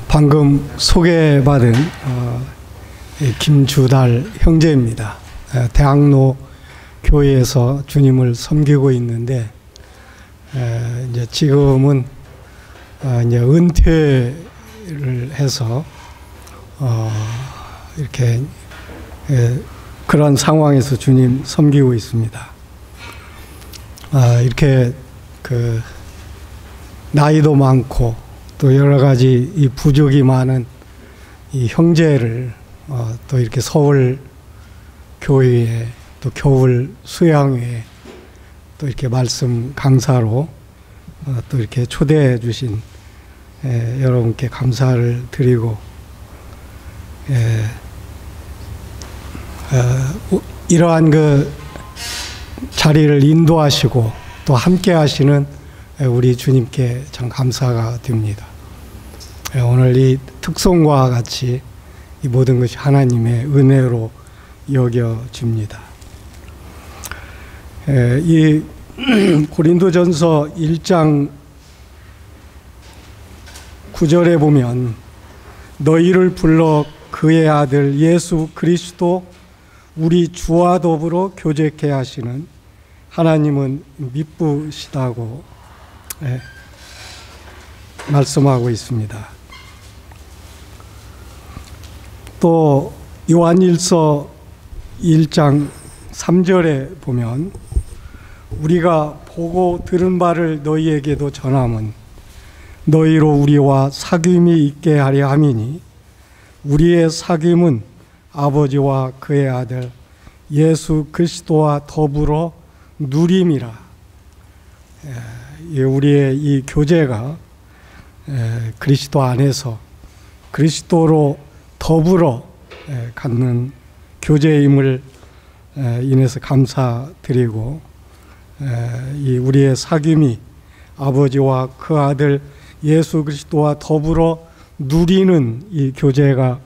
방금 소개받은 김주달 형제입니다. 대학로 교회에서 주님을 섬기고 있는데 이제 지금은 이제 은퇴를 해서 이렇게 그런 상황에서 주님 섬기고 있습니다. 이렇게 그 나이도 많고 또 여러 가지 이 부족이 많은 이 형제를 또 이렇게 서울 교회에 또 겨울 수양회에 또 이렇게 말씀 강사로 또 이렇게 초대해 주신 여러분께 감사를 드리고 이러한 그 자리를 인도하시고 또 함께 하시는 우리 주님께 참 감사가 됩니다. 오늘 이 특송과 같이 이 모든 것이 하나님의 은혜로 여겨집니다. 이 고린도전서 1장 9절에 보면 너희를 불러 그의 아들 예수 그리스도 우리 주와 더불어 교제케 하시는 하나님은 미쁘시다고 말씀하고 있습니다. 또 요한일서 1장 3절에 보면 우리가 보고 들은 바를 너희에게도 전함은 너희로 우리와 사귐이 있게 하려 함이니 우리의 사귐은 아버지와 그의 아들 예수 그리스도와 더불어 누림이라. 우리의 이 교제가 그리스도 안에서 그리스도로 더불어 갖는 교제임을 인해서 감사드리고 이 우리의 사귐이 아버지와 그 아들 예수 그리스도와 더불어 누리는 이 교제가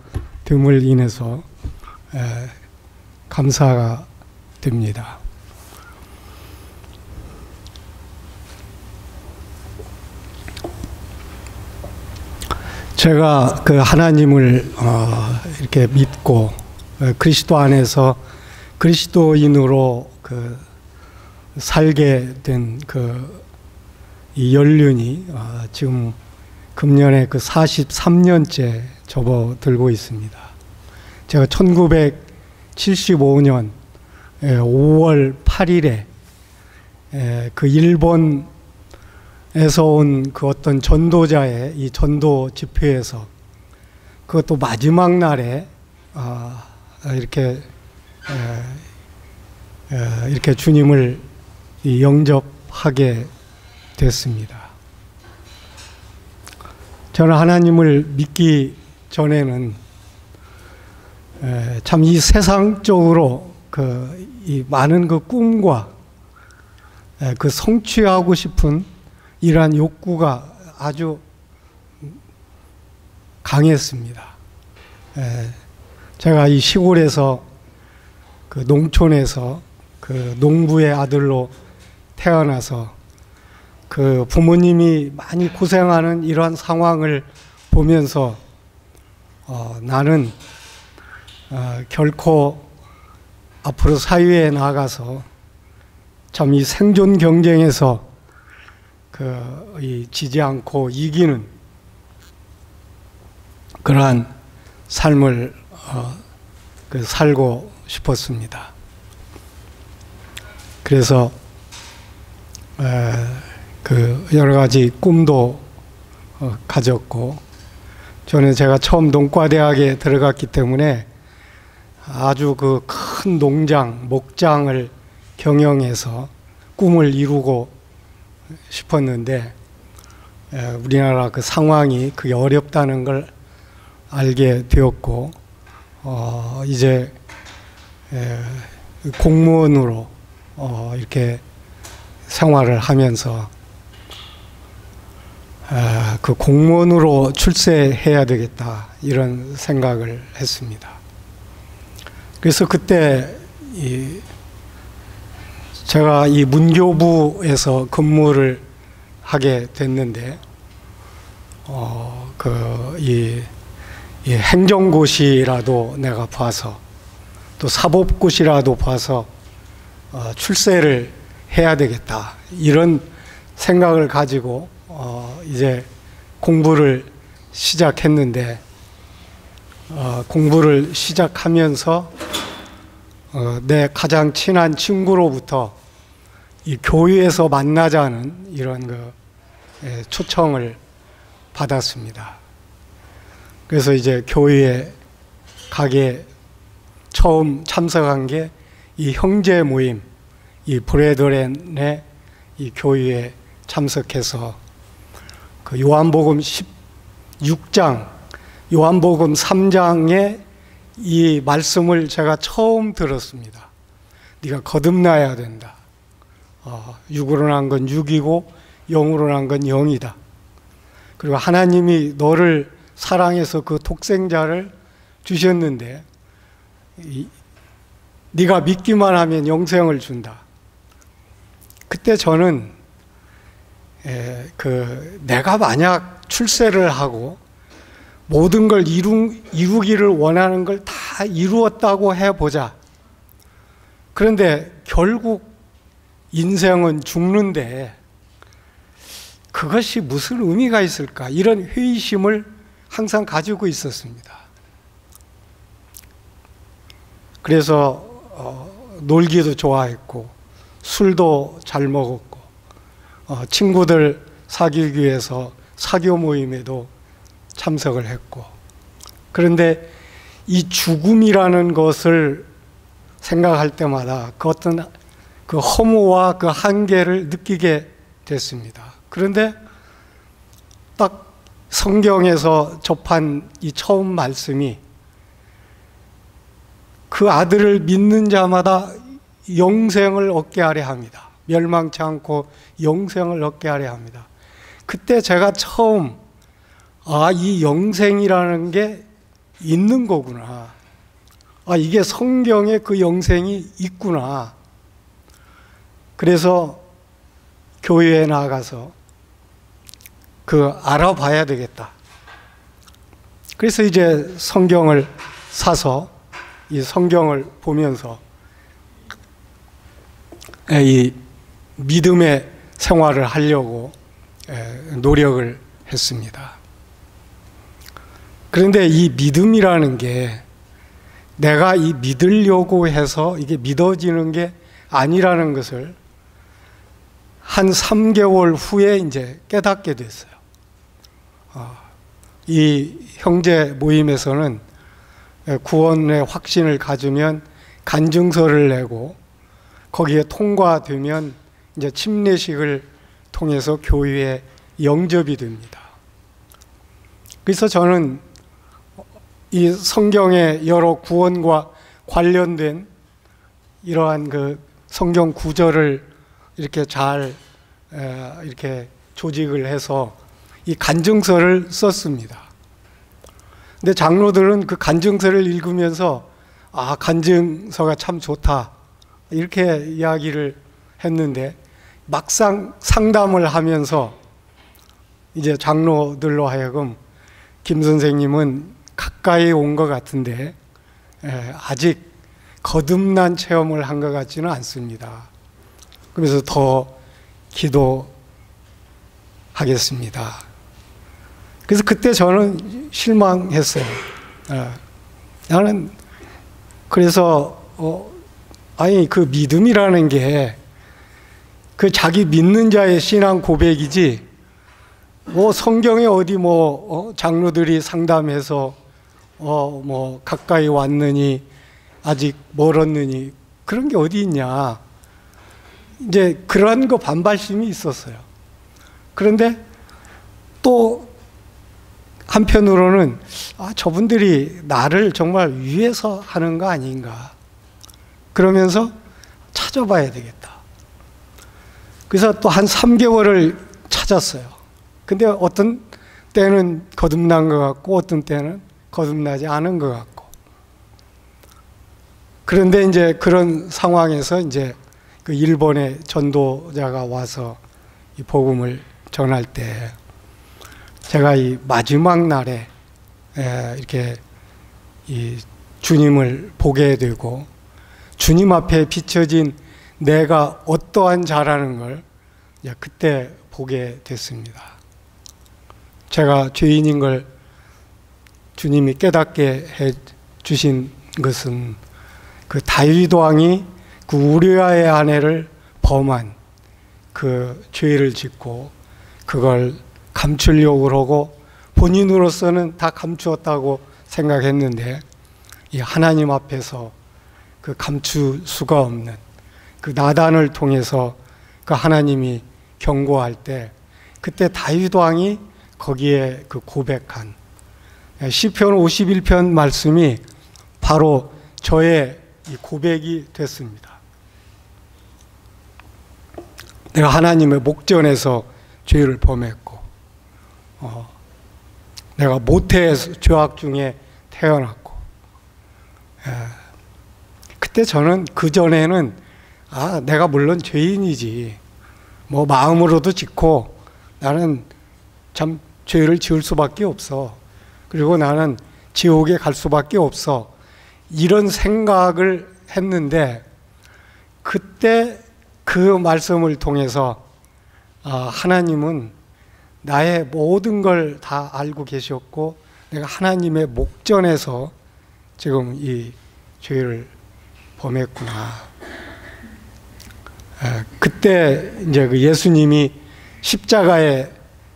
됨을 인해서 감사가 됩니다. 제가 그 하나님을 이렇게 믿고 그리스도 안에서 그리스도인으로 그 살게 된 그 이 연륜이 지금 금년에 그 43년째 접어들고 있습니다. 제가 1975년 5월 8일에 그 일본에서 온 그 어떤 전도자의 이 전도 집회에서 그것도 마지막 날에 이렇게 주님을 영접하게 됐습니다. 저는 하나님을 믿기 전에는 참 이 세상적으로 이 많은 그 꿈과 그 성취하고 싶은 이러한 욕구가 아주 강했습니다. 제가 이 시골에서 그 농촌에서 그 농부의 아들로 태어나서 그 부모님이 많이 고생하는 이러한 상황을 보면서 나는 결코 앞으로 사회에 나가서 참 이 생존 경쟁에서 이 지지 않고 이기는 그러한 삶을 살고 싶었습니다. 그래서 여러 가지 꿈도 가졌고, 저는 제가 처음 농과대학에 들어갔기 때문에 아주 그 큰 농장, 목장을 경영해서 꿈을 이루고 싶었는데 우리나라 그 상황이 그게 어렵다는 걸 알게 되었고, 이제 공무원으로 이렇게 생활을 하면서 그 공무원으로 출세해야 되겠다 이런 생각을 했습니다. 그래서 그때 제가 이 문교부에서 근무를 하게 됐는데 이 행정고시라도 내가 봐서 또 사법고시라도 봐서 출세를 해야 되겠다. 이런 생각을 가지고 이제 공부를 시작했는데 공부를 시작하면서 내 가장 친한 친구로부터 이 교회에서 만나자는 이런 초청을 받았습니다. 그래서 이제 교회에 가게 처음 참석한 게 이 형제 모임, 이 브레드렌의 이 교회에 참석해서 그 요한복음 16장, 요한복음 3장의 이 말씀을 제가 처음 들었습니다. 네가 거듭나야 된다. 육으로 난 건 육이고 영으로 난 건 영이다. 그리고 하나님이 너를 사랑해서 그 독생자를 주셨는데 네가 믿기만 하면 영생을 준다. 그때 저는 내가 만약 출세를 하고 모든 걸 이루기를 원하는 걸 다 이루었다고 해보자. 그런데 결국 인생은 죽는데 그것이 무슨 의미가 있을까? 이런 회의심을 항상 가지고 있었습니다. 그래서 놀기도 좋아했고 술도 잘 먹었고 친구들 사귀기 위해서 사교 모임에도 참석을 했고, 그런데 이 죽음이라는 것을 생각할 때마다 그 어떤 그 허무와 그 한계를 느끼게 됐습니다. 그런데 딱 성경에서 접한 이 처음 말씀이 그 아들을 믿는 자마다 영생을 얻게 하려 합니다. 멸망치 않고 영생을 얻게 하려 합니다. 그때 제가 처음 이 영생이라는 게 있는 거구나. 이게 성경에 그 영생이 있구나. 그래서 교회에 나가서 알아봐야 되겠다. 그래서 이제 성경을 사서 이 성경을 보면서 이 믿음의 생활을 하려고 노력을 했습니다. 그런데 이 믿음이라는 게 내가 이 믿으려고 해서 이게 믿어지는 게 아니라는 것을 한 3개월 후에 이제 깨닫게 됐어요. 이 형제 모임에서는 구원의 확신을 가지면 간증서를 내고 거기에 통과되면 이제 침례식을 통해서 교회에 영접이 됩니다. 그래서 저는 이 성경의 여러 구원과 관련된 이러한 그 성경 구절을 이렇게 잘 이렇게 조직을 해서 이 간증서를 썼습니다. 근데 장로들은 그 간증서를 읽으면서 간증서가 참 좋다 이렇게 이야기를 했는데, 막상 상담을 하면서 이제 장로들로 하여금 김 선생님은 가까이 온 것 같은데 아직 거듭난 체험을 한 것 같지는 않습니다. 그래서 더 기도하겠습니다. 그래서 그때 저는 실망했어요. 나는 그래서 그 믿음이라는 게 그 자기 믿는 자의 신앙 고백이지 성경에 어디 장로들이 상담해서 가까이 왔느니 아직 멀었느니 그런 게 어디 있냐, 이제 그런 거 반발심이 있었어요. 그런데 또 한편으로는 저분들이 나를 정말 위해서 하는 거 아닌가, 그러면서 찾아봐야 되겠다. 그래서 또 한 3개월을 찾았어요. 근데 어떤 때는 거듭난 것 같고 어떤 때는 거듭나지 않은 것 같고, 그런데 이제 그런 상황에서 이제 그 일본의 전도자가 와서 이 복음을 전할 때 제가 이 마지막 날에 이렇게 이 주님을 보게 되고 주님 앞에 비춰진 내가 어떠한 자라는 걸 그때 보게 됐습니다. 제가 죄인인 걸 주님이 깨닫게 해 주신 것은 그 다윗 왕이 그 우리아의 아내를 범한 그 죄를 짓고 그걸 감추려고 하고 본인으로서는 다 감추었다고 생각했는데 이 하나님 앞에서 그 감출 수가 없는 그 나단을 통해서 그 하나님이 경고할 때 그때 다윗 왕이 거기에 그 고백한 시편 51편 말씀이 바로 저의 이 고백이 됐습니다. 내가 하나님의 목전에서 죄를 범했고 내가 모태의 죄악 중에 태어났고 그때 저는 그전에는 내가 물론 죄인이지 뭐 마음으로도 짓고 나는 참 죄를 지을 수밖에 없어 그리고 나는 지옥에 갈 수밖에 없어 이런 생각을 했는데 그때 그 말씀을 통해서 하나님은 나의 모든 걸 다 알고 계셨고 내가 하나님의 목전에서 지금 이 죄를 범했구나. 그때 이제 그 예수님이 십자가에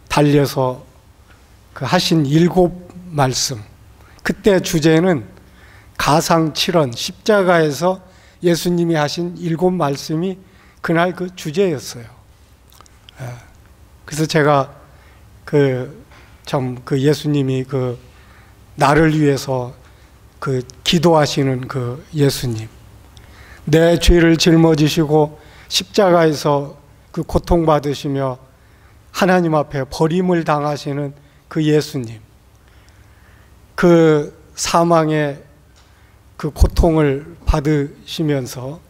달려서 그 하신 7 말씀, 그때 주제는 가상 7원 십자가에서 예수님이 하신 7 말씀이 그날 그 주제였어요. 그래서 제가 그 예수님이 그 나를 위해서 그 기도하시는 그 예수님, 내 죄를 짊어지시고 십자가에서 그 고통받으시며 하나님 앞에 버림을 당하시는 그 예수님, 그 사망의 그 고통을 받으시면서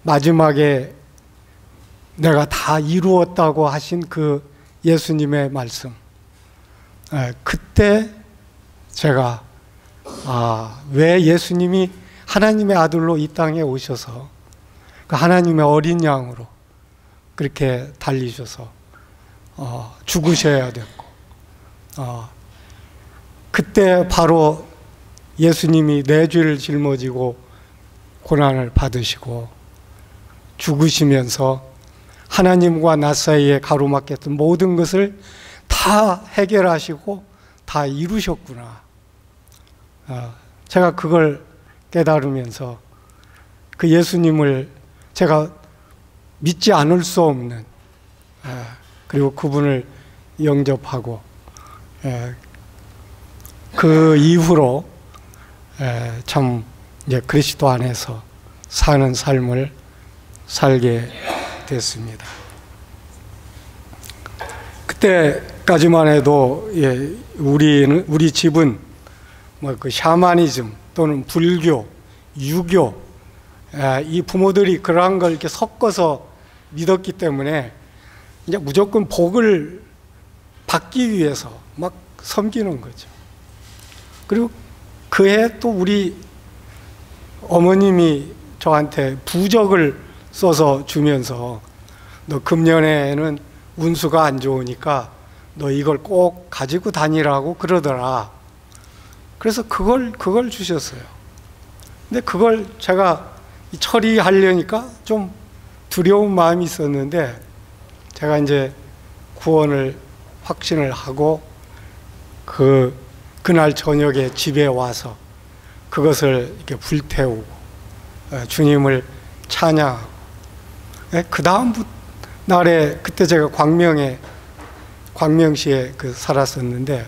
마지막에 내가 다 이루었다고 하신 그 예수님의 말씀, 그때 제가 왜 예수님이 하나님의 아들로 이 땅에 오셔서 그 하나님의 어린 양으로 그렇게 달리셔서 죽으셔야 됐고 그때 바로 예수님이 내 죄를 짊어지고 고난을 받으시고 죽으시면서 하나님과 나 사이에 가로막혔던 모든 것을 다 해결하시고 다 이루셨구나. 제가 그걸 깨달으면서 그 예수님을 제가 믿지 않을 수 없는, 그리고 그분을 영접하고 그 이후로 참 이제 그리스도 안에서 사는 삶을 살게 됐습니다. 그때까지만 해도 우리 집은 뭐 그 샤머니즘 또는 불교, 유교, 이 부모들이 그러한 걸 이렇게 섞어서 믿었기 때문에 이제 무조건 복을 받기 위해서 막 섬기는 거죠. 그리고 그해 또 우리 어머님이 저한테 부적을 써서 주면서 너 금년에는 운수가 안 좋으니까 너 이걸 꼭 가지고 다니라고 그러더라. 그래서 그걸 주셨어요. 근데 그걸 제가 처리하려니까 좀 두려운 마음이 있었는데 제가 이제 구원을 확신을 하고 그날 저녁에 집에 와서 그것을 이렇게 불태우고 주님을 찬양하고 그 다음 날에 그때 제가 광명시에 살았었는데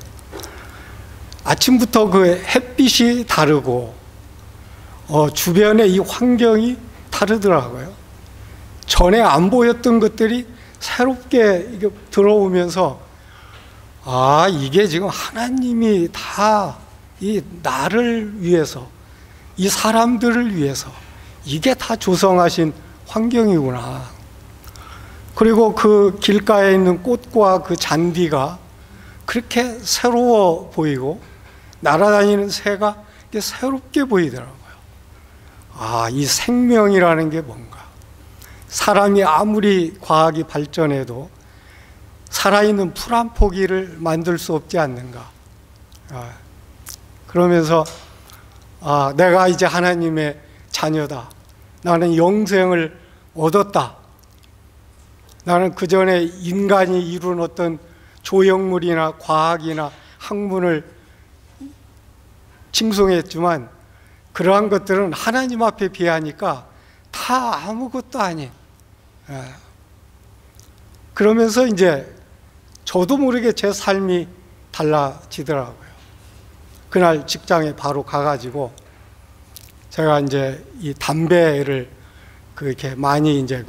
아침부터 그 햇빛이 다르고 주변의 이 환경이 다르더라고요. 전에 안 보였던 것들이 새롭게 이게 들어오면서 이게 지금 하나님이 다 이 나를 위해서, 이 사람들을 위해서 이게 다 조성하신 환경이구나. 그리고 그 길가에 있는 꽃과 그 잔디가 그렇게 새로워 보이고 날아다니는 새가 새롭게 보이더라고요. 아, 이 생명이라는 게 뭔가. 사람이 아무리 과학이 발전해도 살아있는 풀 한 포기를 만들 수 없지 않는가. 그러면서 내가 이제 하나님의 자녀다. 나는 영생을 얻었다. 나는 그 전에 인간이 이룬 어떤 조형물이나 과학이나 학문을 칭송했지만 그러한 것들은 하나님 앞에 비하니까 다 아무것도 아닌. 그러면서 이제 저도 모르게 제 삶이 달라지더라고요. 그날 직장에 바로 가가지고 제가 이제 이 담배를 그렇게 많이 이제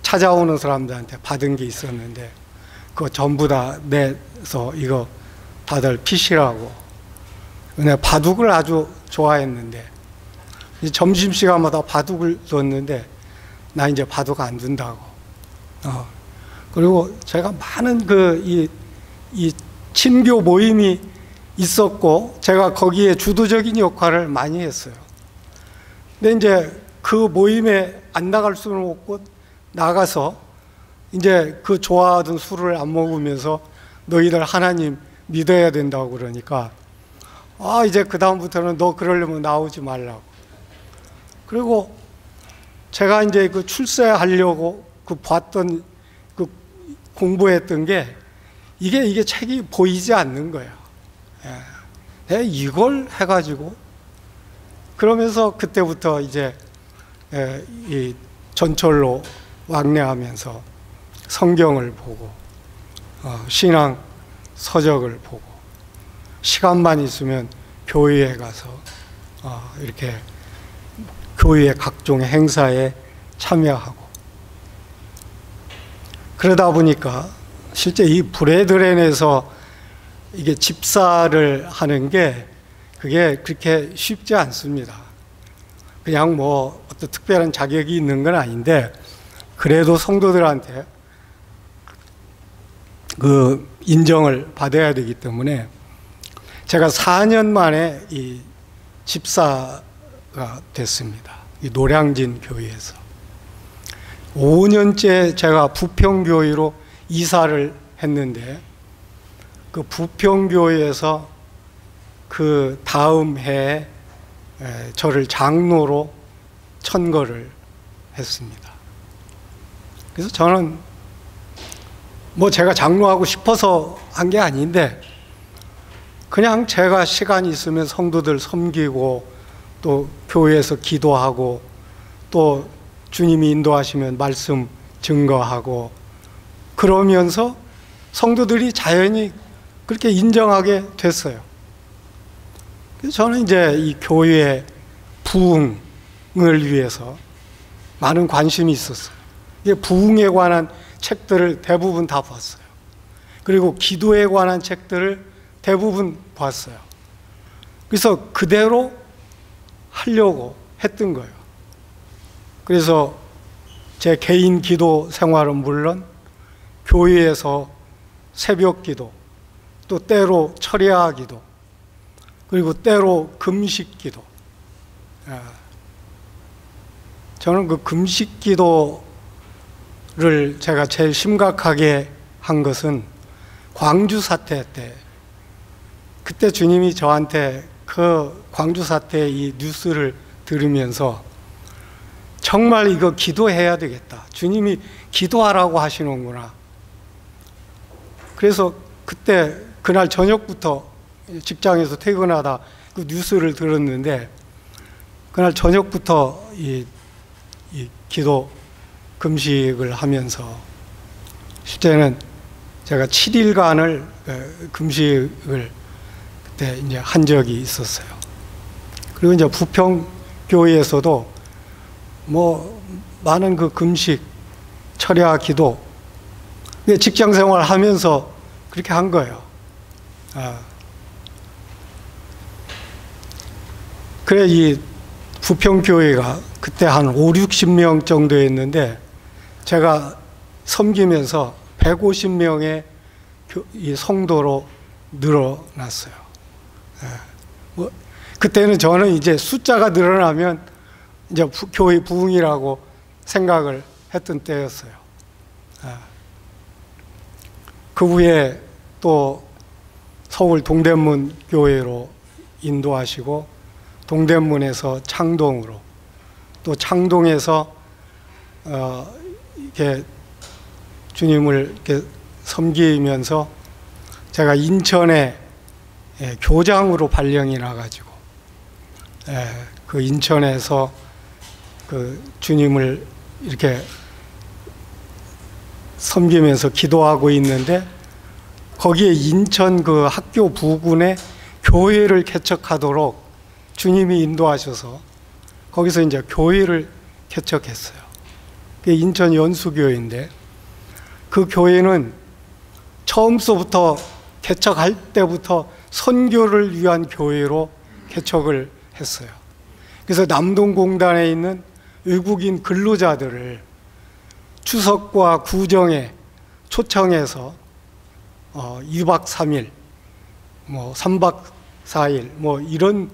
찾아오는 사람들한테 받은 게 있었는데 그거 전부 다 내서 이거 다들 피시라고. 내가 바둑을 아주 좋아했는데 점심시간마다 바둑을 뒀는데 나 이제 바둑 안 둔다고. 그리고 제가 많은 이 친교 모임이 있었고 제가 거기에 주도적인 역할을 많이 했어요. 근데 이제 그 모임에 안 나갈 수는 없고 나가서 이제 그 좋아하던 술을 안 먹으면서 너희들 하나님 믿어야 된다고 그러니까 이제 그 다음부터는 너 그러려면 나오지 말라고. 그리고 제가 이제 출세하려고 봤던 공부했던 게 이게 책이 보이지 않는 거예요. 이걸 해가지고 그러면서 그때부터 이제 이 전철로 왕래하면서 성경을 보고 신앙 서적을 보고 시간만 있으면 교회에 가서 이렇게 교회의 각종 행사에 참여하고 그러다 보니까 실제 이 브레드렌에서 이게 집사를 하는 게 그게 그렇게 쉽지 않습니다. 그냥 뭐 어떤 특별한 자격이 있는 건 아닌데 그래도 성도들한테 그 인정을 받아야 되기 때문에 제가 4년 만에 이 집사가 됐습니다. 이 노량진 교회에서 5년째 제가 부평교회로 이사를 했는데 그 부평교회에서 그 다음 해에 저를 장로로 천거를 했습니다. 그래서 저는 뭐 제가 장로하고 싶어서 한 게 아닌데 그냥 제가 시간이 있으면 성도들 섬기고 또 교회에서 기도하고 또 주님이 인도하시면 말씀 증거하고 그러면서 성도들이 자연히 그렇게 인정하게 됐어요. 그래서 저는 이제 이 교회의 부흥을 위해서 많은 관심이 있었어요. 부흥에 관한 책들을 대부분 다 봤어요. 그리고 기도에 관한 책들을 대부분 봤어요. 그래서 그대로 하려고 했던 거예요. 그래서 제 개인 기도 생활은 물론 교회에서 새벽 기도, 또 때로 철야 기도, 그리고 때로 금식 기도. 저는 그 금식 기도를 제가 제일 심각하게 한 것은 광주 사태 때, 그때 주님이 저한테 그 광주 사태 이 뉴스를 들으면서 정말 이거 기도해야 되겠다. 주님이 기도하라고 하시는구나. 그래서 그때 그날 저녁부터 직장에서 퇴근하다 그 뉴스를 들었는데 그날 저녁부터 이 기도 금식을 하면서 실제는 제가 7일간을 금식을 그때 이제 한 적이 있었어요. 그리고 이제 부평교회에서도 뭐 많은 그 금식, 철야 기도, 직장 생활 하면서 그렇게 한 거예요. 그래 이 부평교회가 그때 한 5, 60명 정도였는데 제가 섬기면서 150명의 이 성도로 늘어났어요. 뭐 그때는 저는 이제 숫자가 늘어나면 이제 교회 부흥이라고 생각을 했던 때였어요. 그 후에 또 서울 동대문 교회로 인도하시고 동대문에서 창동으로 또 창동에서 이렇게 주님을 이렇게 섬기면서 제가 인천에 교장으로 발령이 나가지고 그 인천에서 그 주님을 이렇게 섬기면서 기도하고 있는데 거기에 인천 그 학교 부근에 교회를 개척하도록 주님이 인도하셔서 거기서 이제 교회를 개척했어요. 그게 인천 연수교회인데 그 교회는 처음서부터 개척할 때부터 선교를 위한 교회로 개척을 했어요. 그래서 남동공단에 있는 외국인 근로자들을 추석과 구정에 초청해서 2박 3일, 뭐 3박 4일, 뭐 이런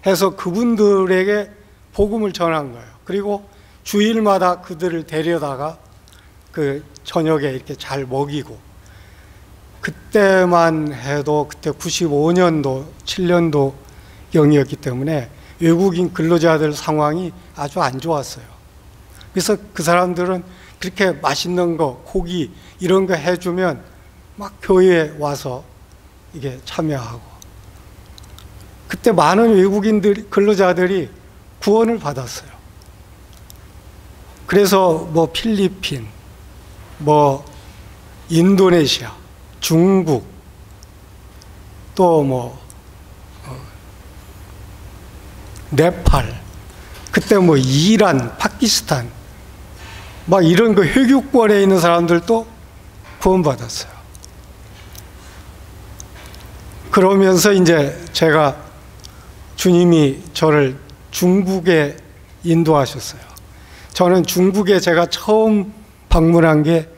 해서 그분들에게 복음을 전한 거예요. 그리고 주일마다 그들을 데려다가 그 저녁에 이렇게 잘 먹이고, 그때만 해도 그때 95년도, 7년도 경이었기 때문에 외국인 근로자들 상황이 아주 안 좋았어요. 그래서 그 사람들은 그렇게 맛있는 거, 고기 이런 거 해주면 막 교회에 와서 이게 참여하고, 그때 많은 외국인들 근로자들이 구원을 받았어요. 그래서 뭐 필리핀, 뭐 인도네시아, 중국, 또 뭐 네팔, 그때 뭐 이란, 파키스탄, 막 이런 그 회교권에 있는 사람들도 구원받았어요. 그러면서 이제 제가 주님이 저를 중국에 인도하셨어요. 저는 중국에 제가 처음 방문한 게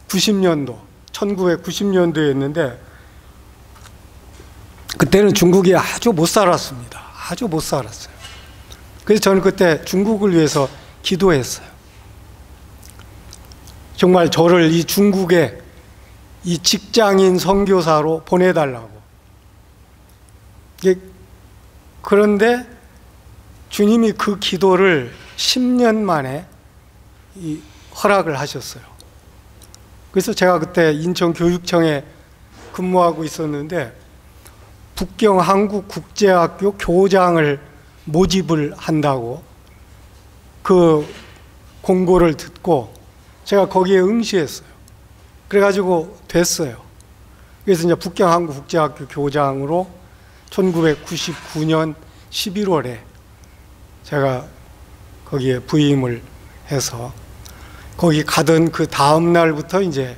90년도, 1990년도였는데 그때는 중국이 아주 못 살았습니다. 아주 못 살았어요. 그래서 저는 그때 중국을 위해서 기도했어요. 정말 저를 이 중국에 이 직장인 선교사로 보내달라고. 그런데 주님이 그 기도를 10년 만에 허락을 하셨어요. 그래서 제가 그때 인천교육청에 근무하고 있었는데 북경 한국국제학교 교장을 모집을 한다고 그 공고를 듣고 제가 거기에 응시했어요. 그래가지고 됐어요. 그래서 이제 북경 한국국제학교 교장으로 1999년 11월에 제가 거기에 부임을 해서 거기 가던 그 다음 날부터 이제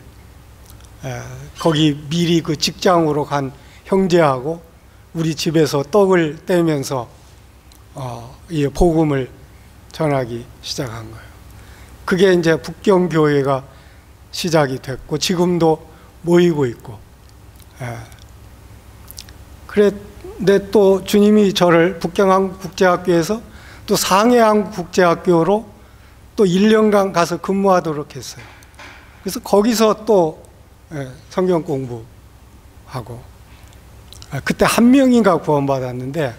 거기 미리 그 직장으로 간 형제하고 우리 집에서 떡을 떼면서 이 복음을 전하기 시작한 거예요. 그게 이제 북경교회가 시작이 됐고 지금도 모이고 있고. 그런데 또 주님이 저를 북경한국국제학교에서 또 상해한국국제학교로 또 1년간 가서 근무하도록 했어요. 그래서 거기서 또 성경 공부하고, 그때 한 명인가 구원받았는데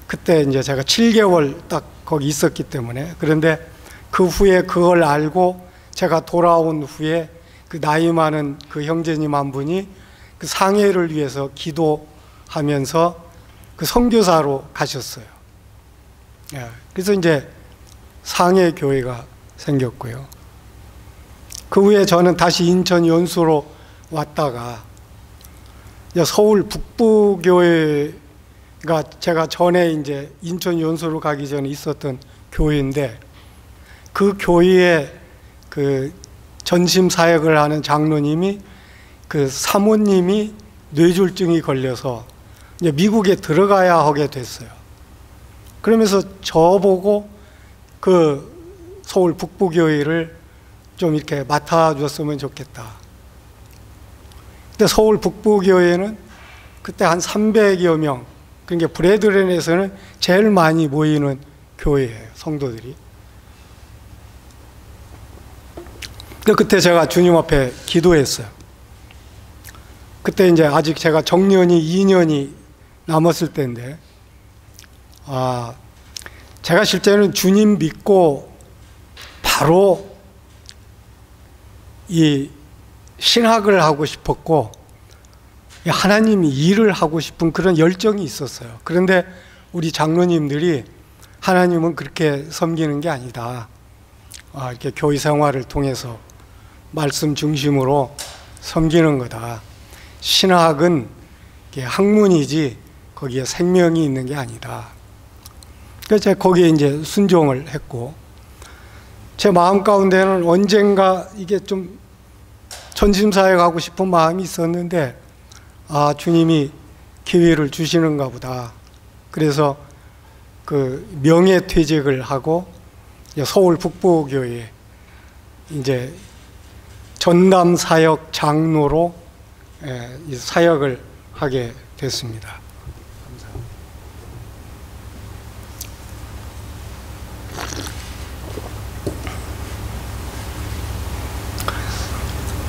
그때 이제 제가 7개월 딱 거기 있었기 때문에. 그런데 그 후에 그걸 알고 제가 돌아온 후에 그 나이 많은 그 형제님 한 분이 그 상해를 위해서 기도하면서 그 선교사로 가셨어요. 그래서 이제 상해 교회가 생겼고요. 그 후에 저는 다시 인천 연수로 왔다가 서울 북부교회가 제가 전에 이제 인천 연수로 가기 전에 있었던 교회인데 그 교회에 그 전심 사역을 하는 장로님이 그 사모님이 뇌졸중이 걸려서 이제 미국에 들어가야 하게 됐어요. 그러면서 저보고 그 서울 북부교회를 좀 이렇게 맡아줬으면 좋겠다. 그때 서울 북부교회는 그때 한 300여 명, 그러니까 브레드렌에서는 제일 많이 모이는 교회예요, 성도들이. 그때 제가 주님 앞에 기도했어요. 그때 이제 아직 제가 정년이 2년이 남았을 때인데, 제가 실제는 주님 믿고 바로 이 신학을 하고 싶었고, 하나님이 일을 하고 싶은 그런 열정이 있었어요. 그런데 우리 장로님들이 하나님은 그렇게 섬기는 게 아니다. 이렇게 교회 생활을 통해서 말씀 중심으로 섬기는 거다. 신학은 학문이지 거기에 생명이 있는 게 아니다. 그래서 제가 거기에 이제 순종을 했고, 제 마음 가운데는 언젠가 이게 좀 전심사역 하고 싶은 마음이 있었는데, 주님이 기회를 주시는가 보다. 그래서 그 명예퇴직을 하고 서울 북부교회에 이제 전담 사역 장로로 사역을 하게 됐습니다.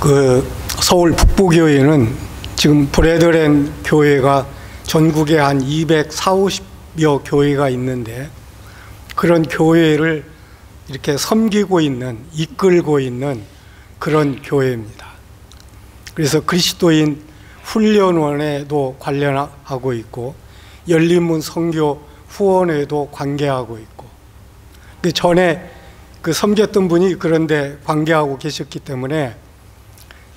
그 서울 북부교회는 지금 브레드렌 교회가 전국에 한 240~250여 교회가 있는데, 그런 교회를 이렇게 섬기고 있는, 이끌고 있는 그런 교회입니다. 그래서 그리스도인 훈련원에도 관련하고 있고, 열린문 선교 후원회도 관계하고 있고, 그 전에 그 섬겼던 분이 그런데 관계하고 계셨기 때문에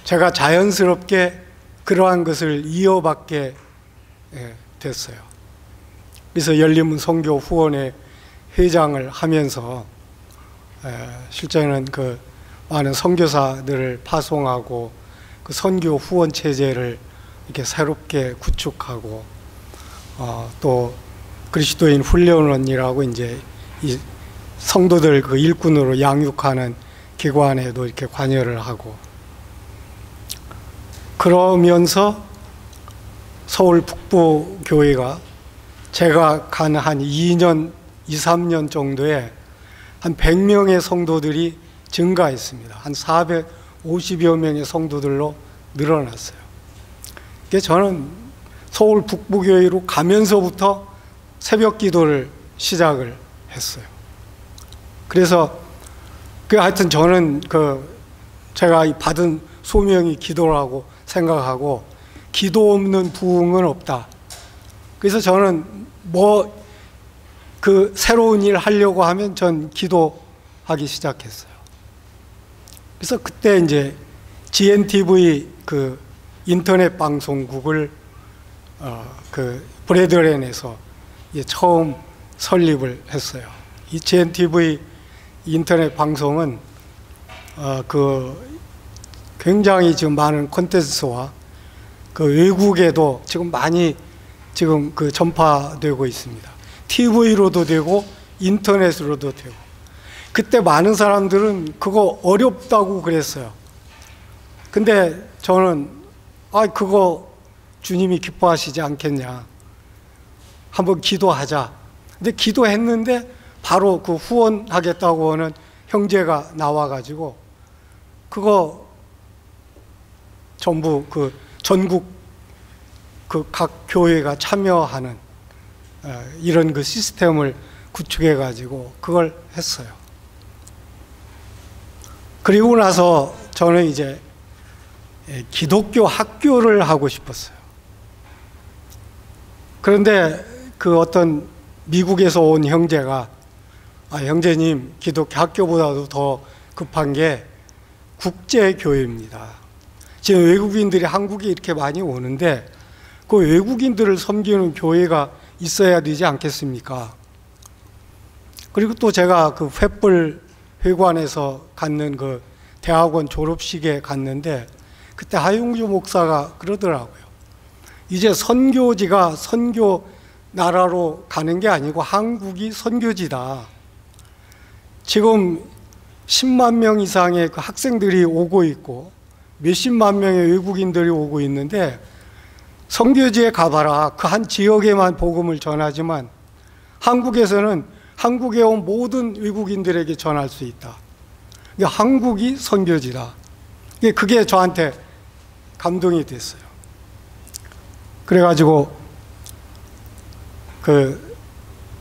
제가 자연스럽게 그러한 것을 이어받게 됐어요. 그래서 열린문 선교 후원회 회장을 하면서 실제는 그 많은 선교사들을 파송하고 그 선교 후원 체제를 이렇게 새롭게 구축하고, 또 그리스도인 훈련원이라고 이제 이 성도들 그 일꾼으로 양육하는 기관에도 이렇게 관여를 하고, 그러면서 서울 북부교회가 제가 간 한 2년, 2, 3년 정도에 한 100명의 성도들이 증가했습니다. 한 450여 명의 성도들로 늘어났어요. 그래서 저는 서울 북부교회로 가면서부터 새벽 기도를 시작을 했어요. 그래서 하여튼 저는 제가 받은 소명이 기도라고 생각하고, 기도 없는 부흥은 없다. 그래서 저는 새로운 일 하려고 하면 전 기도하기 시작했어요. 그래서 그때 이제 GNTV 그 인터넷 방송국을 브레드렌에서 처음 설립을 했어요. 이 GNTV 인터넷 방송은 굉장히 지금 많은 콘텐츠와 외국에도 지금 많이 지금 전파되고 있습니다. TV로도 되고 인터넷으로도 되고. 그때 많은 사람들은 그거 어렵다고 그랬어요. 근데 저는 그거 주님이 기뻐하시지 않겠냐, 한번 기도하자. 근데 기도했는데 바로 그 후원하겠다고 하는 형제가 나와가지고 그거 전부 전국 각 교회가 참여하는 이런 시스템을 구축해 가지고 그걸 했어요. 그리고 나서 저는 이제 기독교 학교를 하고 싶었어요. 그런데 어떤 미국에서 온 형제가 형제님, 기독교 학교보다도 더 급한 게 국제교회입니다. 지금 외국인들이 한국에 이렇게 많이 오는데 그 외국인들을 섬기는 교회가 있어야 되지 않겠습니까? 그리고 또 제가 횃불 회관에서 갖는 대학원 졸업식에 갔는데 그때 하용주 목사가 그러더라고요. 이제 선교지가 선교 나라로 가는 게 아니고 한국이 선교지다. 지금 10만 명 이상의 학생들이 오고 있고 몇십만 명의 외국인들이 오고 있는데 선교지에 가봐라. 그 한 지역에만 복음을 전하지만 한국에서는 한국에 온 모든 외국인들에게 전할 수 있다. 한국이 선교지다. 그게 저한테 감동이 됐어요. 그래가지고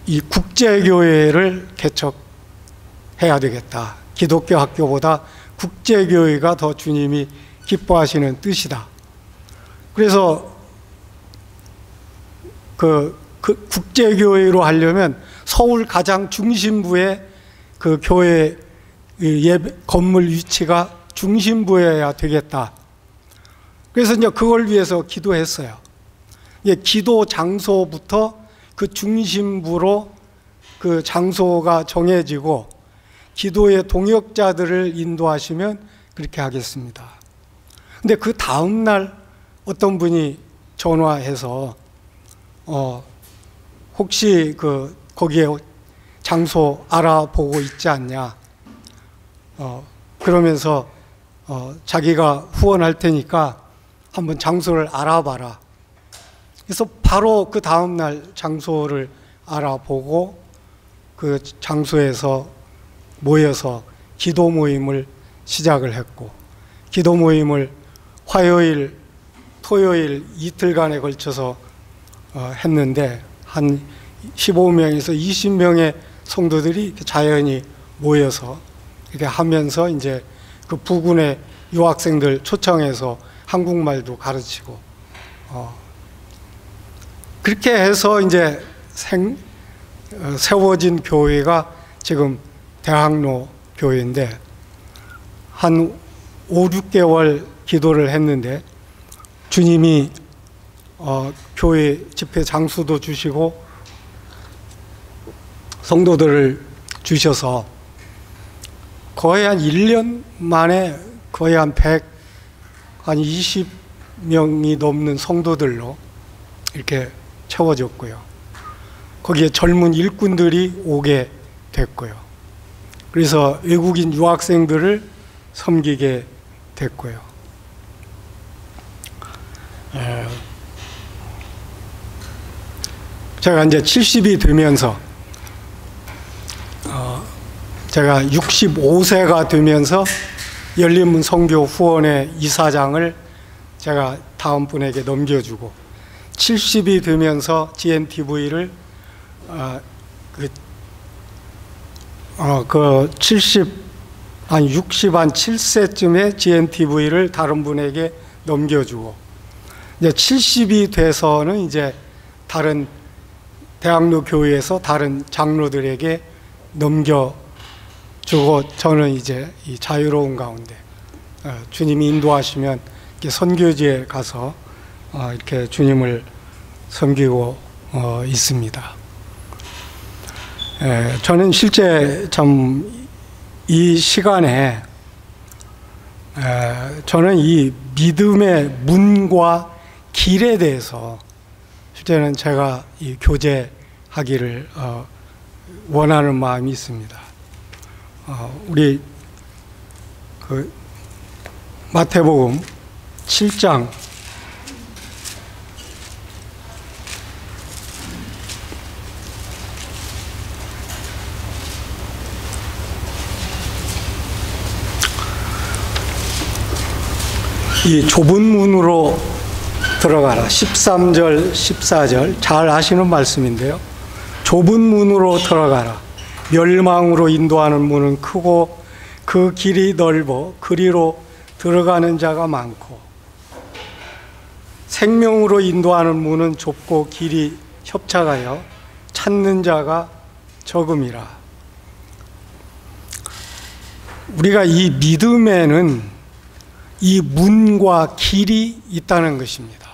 이 국제교회를 개척해야 되겠다. 기독교 학교보다 국제교회가 더 주님이 기뻐하시는 뜻이다. 그래서 그 국제교회로 하려면 서울 가장 중심부에 그 교회 건물 위치가 중심부여야 되겠다. 그래서 이제 그걸 위해서 기도했어요. 기도 장소부터 그 중심부로 그 장소가 정해지고 기도의 동역자들을 인도하시면 그렇게 하겠습니다. 근데 그 다음날 어떤 분이 전화해서 혹시 거기에 장소 알아보고 있지 않냐, 그러면서 자기가 후원할 테니까 한번 장소를 알아봐라. 그래서 바로 그 다음날 장소를 알아보고 그 장소에서 모여서 기도 모임을 시작을 했고, 기도 모임을 화요일, 토요일 이틀간에 걸쳐서 했는데 한 15명에서 20명의 성도들이 자연히 모여서 이렇게 하면서 이제 그 부군의 유학생들 초청해서 한국말도 가르치고 그렇게 해서 이제 세워진 교회가 지금 대학로 교회인데 한 5, 6개월 기도를 했는데 주님이 교회 집회 장소도 주시고 성도들을 주셔서 거의 한 1년 만에 거의 한 20명이 넘는 성도들로 이렇게 채워졌고요. 거기에 젊은 일꾼들이 오게 됐고요. 그래서 외국인 유학생들을 섬기게 됐고요. 제가 이제 70이 되면서 제가 65세가 되면서 열린문 선교 후원회 이사장을 제가 다음 분에게 넘겨주고 70이 되면서 GNTV를 67세쯤에 GNTV를 다른 분에게 넘겨주고 이제 70이 돼서는 이제 다른 대학로 교회에서 다른 장로들에게 넘겨주고 저는 이제 이 자유로운 가운데 주님이 인도하시면 이렇게 선교지에 가서 이렇게 주님을 섬기고 있습니다. 저는 실제 참 이 시간에 저는 이 믿음의 문과 길에 대해서 실제는 제가 이 교제하기를 원하는 마음이 있습니다. 우리 그 마태복음 7장 이 좁은 문으로 들어가라. 13절, 14절 잘 아시는 말씀인데요. 좁은 문으로 들어가라. 멸망으로 인도하는 문은 크고 그 길이 넓어 그리로 들어가는 자가 많고 생명으로 인도하는 문은 좁고 길이 협착하여 찾는 자가 적음이라. 우리가 이 믿음에는 이 문과 길이 있다는 것입니다.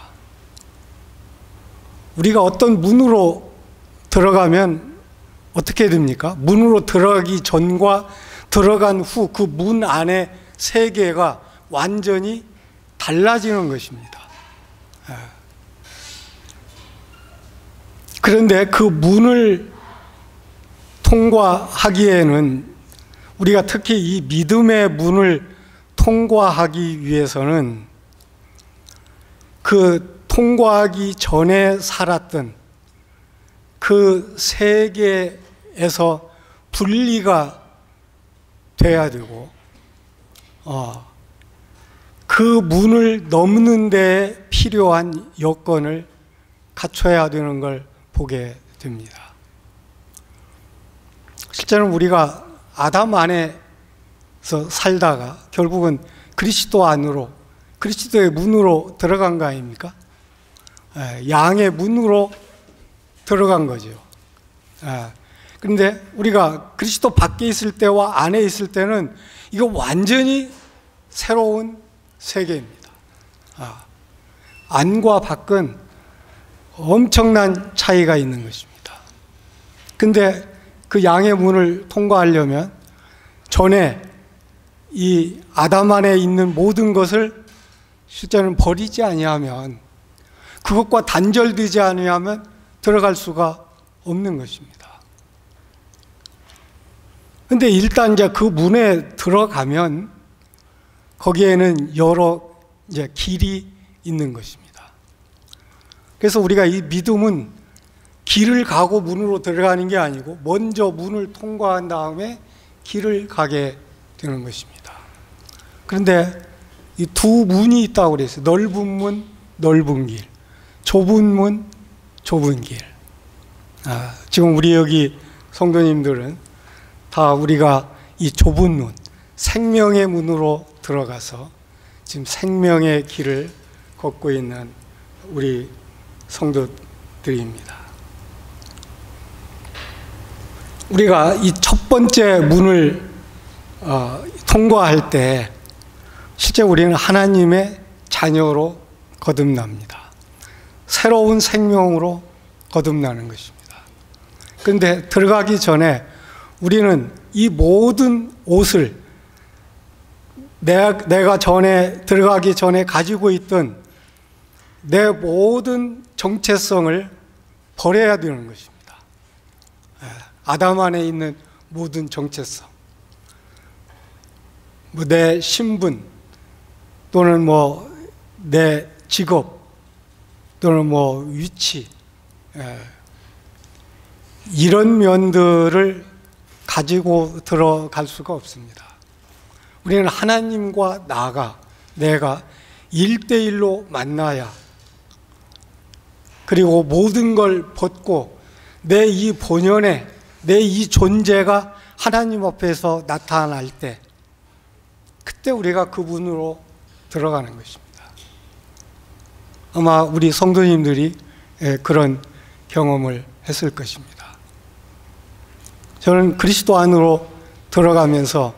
우리가 어떤 문으로 들어가면 어떻게 됩니까? 문으로 들어가기 전과 들어간 후 그 문 안의 세계가 완전히 달라지는 것입니다. 그런데 그 문을 통과하기에는 우리가 특히 이 믿음의 문을 통과하기 위해서는 그 통과하기 전에 살았던 그 세계에서 분리가 돼야 되고, 그 문을 넘는 데 필요한 여건을 갖춰야 되는 걸 보게 됩니다. 실제는 우리가 아담 안에서 살다가 결국은 그리스도 안으로, 그리스도의 문으로 들어간 거 아닙니까? 양의 문으로 들어간 거죠. 그런데 우리가 그리스도 밖에 있을 때와 안에 있을 때는 이거 완전히 새로운 세계입니다. 안과 밖은 엄청난 차이가 있는 것입니다. 근데 그 양의 문을 통과하려면 전에 이 아담 안에 있는 모든 것을 실제는 버리지 아니하면, 그것과 단절되지 아니하면 들어갈 수가 없는 것입니다. 근데 일단 이제 그 문에 들어가면 거기에는 여러 이제 길이 있는 것입니다. 그래서 우리가 이 믿음은 길을 가고 문으로 들어가는 게 아니고 먼저 문을 통과한 다음에 길을 가게 되는 것입니다. 그런데 이 두 문이 있다고 그랬어요. 넓은 문, 넓은 길. 좁은 문, 좁은 길. 지금 우리 여기 성도님들은 다 우리가 이 좁은 문, 생명의 문으로 들어가서 지금 생명의 길을 걷고 있는 우리 성도들입니다. 우리가 이 첫 번째 문을 통과할 때 실제 우리는 하나님의 자녀로 거듭납니다. 새로운 생명으로 거듭나는 것입니다. 그런데 들어가기 전에 우리는 이 모든 옷을 내가 전에 들어가기 전에 가지고 있던 내 모든 정체성을 버려야 되는 것입니다. 아담 안에 있는 모든 정체성, 내 신분 또는 내 직업 또는 위치, 이런 면들을 가지고 들어갈 수가 없습니다. 우리는 하나님과 내가 1대1로 만나야, 그리고 모든 걸 벗고 내 이 본연의 내 이 존재가 하나님 앞에서 나타날 때, 그때 우리가 그 문으로 들어가는 것입니다. 아마 우리 성도님들이 그런 경험을 했을 것입니다. 저는 그리스도 안으로 들어가면서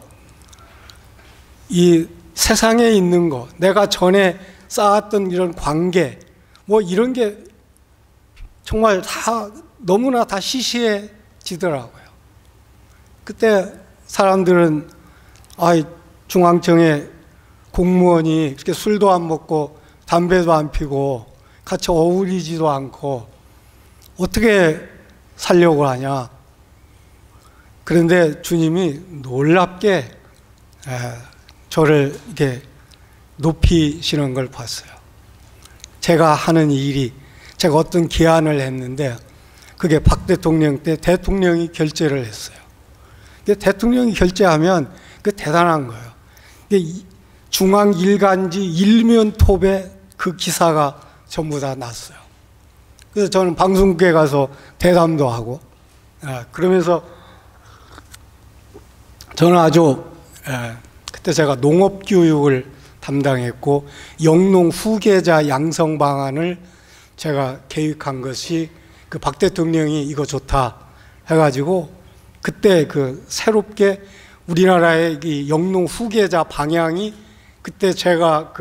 이 세상에 있는 것, 내가 전에 쌓았던 이런 관계, 이런 게 정말 다 너무나 다 시시해지더라고요. 그때 사람들은 중앙청에 공무원이 그렇게 술도 안 먹고 담배도 안 피고 같이 어울리지도 않고 어떻게 살려고 하냐. 그런데 주님이 놀랍게 저를 이렇게 높이시는 걸 봤어요. 제가 하는 일이, 제가 어떤 기한을 했는데 그게 박 대통령 때 대통령이 결재를 했어요. 근데 대통령이 결재하면 그 대단한 거예요. 중앙 일간지 일면 톱에 그 기사가 전부 다 났어요. 그래서 저는 방송국에 가서 대담도 하고, 그러면서 저는 아주 그때 제가 농업교육을 담당했고 영농 후계자 양성 방안을 제가 계획한 것이 그 박 대통령이 이거 좋다 해가지고 그때 그 새롭게 우리나라의 이 영농 후계자 방향이 그때 제가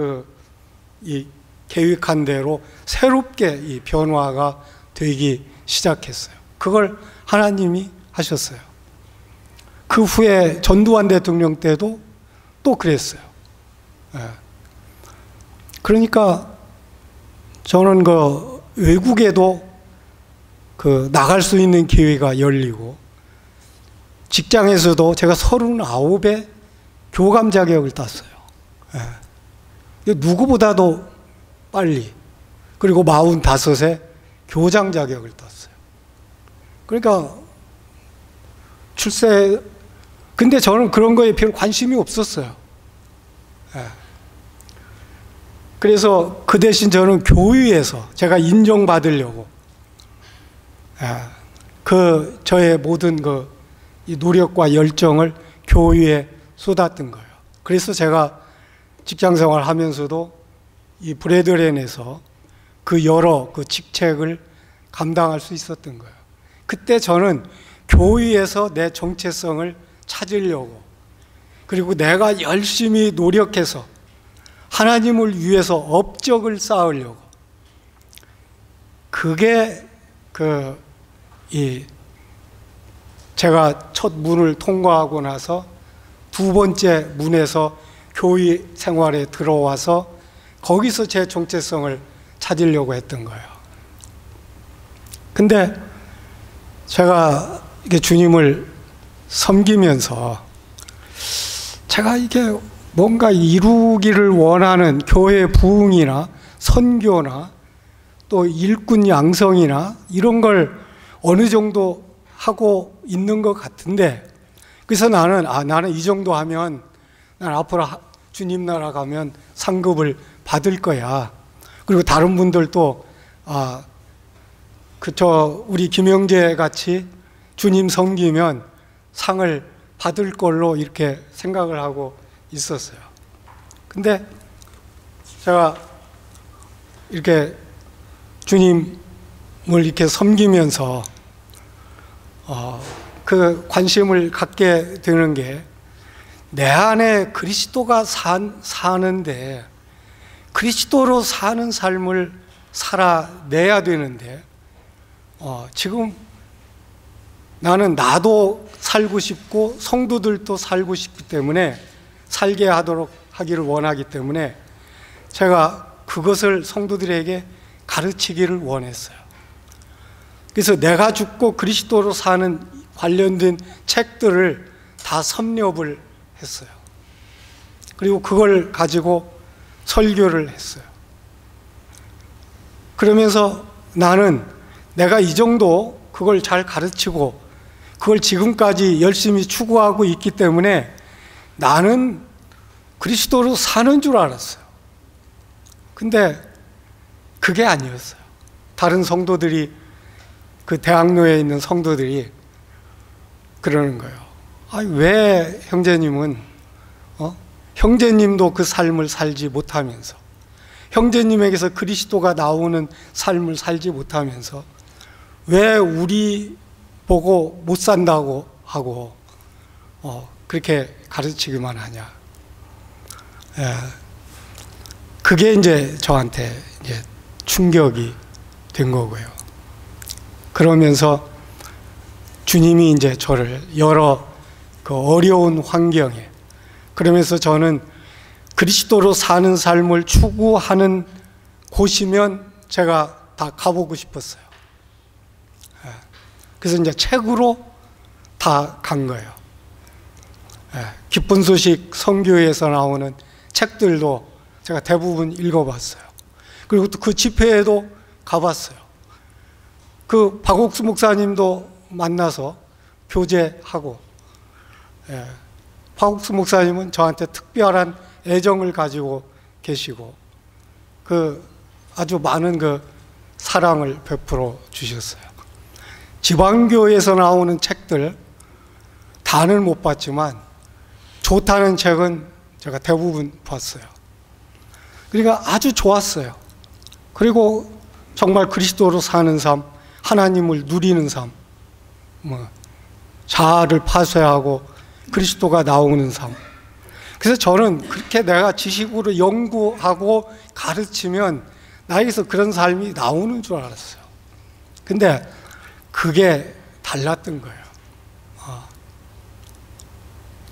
이 계획한 대로 새롭게 이 변화가 되기 시작했어요. 그걸 하나님이 하셨어요. 그 후에 전두환 대통령 때도 또 그랬어요. 그러니까 저는 외국에도 나갈 수 있는 기회가 열리고, 직장에서도 제가 39에 교감 자격을 땄어요. 예. 누구보다도 빨리, 그리고 45세 교장 자격을 땄어요. 그러니까 근데 저는 그런 거에 별 관심이 없었어요. 예. 그래서 그 대신 저는 교회에서 제가 인정받으려고 저의 모든 이 노력과 열정을 교회에 쏟았던 거예요. 그래서 제가 직장생활 하면서도 이 브래드랜에서 여러 직책을 감당할 수 있었던 거예요. 그때 저는 교회에서 내 정체성을 찾으려고, 그리고 내가 열심히 노력해서 하나님을 위해서 업적을 쌓으려고, 그게 제가 첫 문을 통과하고 나서 두 번째 문에서 교회 생활에 들어와서 거기서 제 정체성을 찾으려고 했던 거예요. 근데 제가 이게 주님을 섬기면서 제가 이게 뭔가 이루기를 원하는 교회 부흥이나 선교나 또 일꾼 양성이나 이런 걸 어느 정도 하고 있는 것 같은데, 그래서 나는 이 정도 하면 난 앞으로 주님 나라 가면 상급을 받을 거야. 그리고 다른 분들도 우리 김영재 같이 주님 섬기면 상을 받을 걸로 이렇게 생각을 하고 있었어요. 근데 제가 이렇게 주님을 이렇게 섬기면서 그 관심을 갖게 되는 게, 내 안에 그리스도가 사는데 그리스도로 사는 삶을 살아내야 되는데, 지금 나도 살고 싶고 성도들도 살고 싶기 때문에, 살게 하기를 원하기 때문에 제가 그것을 성도들에게 가르치기를 원했어요. 그래서 내가 죽고 그리스도로 사는 관련된 책들을 다 섭렵을 했어요. 그리고 그걸 가지고 설교를 했어요. 그러면서 나는 내가 이 정도 그걸 잘 가르치고 그걸 지금까지 열심히 추구하고 있기 때문에 나는 그리스도로 사는 줄 알았어요. 근데 그게 아니었어요. 다른 성도들이, 대학로에 있는 성도들이 그러는 거예요. 왜 형제님은 형제님도 그 삶을 살지 못하면서, 형제님에게서 그리스도가 나오는 삶을 살지 못하면서 왜 우리 보고 못 산다고 하고 그렇게 가르치기만 하냐. 그게 이제 저한테 이제 충격이 된 거고요. 그러면서 주님이 이제 저를 여러 어려운 환경에, 그러면서 저는 그리스도로 사는 삶을 추구하는 곳이면 제가 다 가보고 싶었어요. 그래서 이제 책으로 다 간 거예요. 기쁜 소식 선교회에서 나오는 책들도 제가 대부분 읽어봤어요. 그리고 또 그 집회에도 가봤어요. 박옥수 목사님도 만나서 교제하고, 박옥수 목사님은 저한테 특별한 애정을 가지고 계시고 아주 많은 사랑을 베풀어 주셨어요. 지방교회에서 나오는 책들 다는 못 봤지만 좋다는 책은 제가 대부분 봤어요. 그러니까 아주 좋았어요. 그리고 정말 그리스도로 사는 삶, 하나님을 누리는 삶, 자아를 파쇄하고 그리스도가 나오는 삶. 그래서 저는 그렇게 내가 지식으로 연구하고 가르치면 나에게서 그런 삶이 나오는 줄 알았어요. 근데 그게 달랐던 거예요.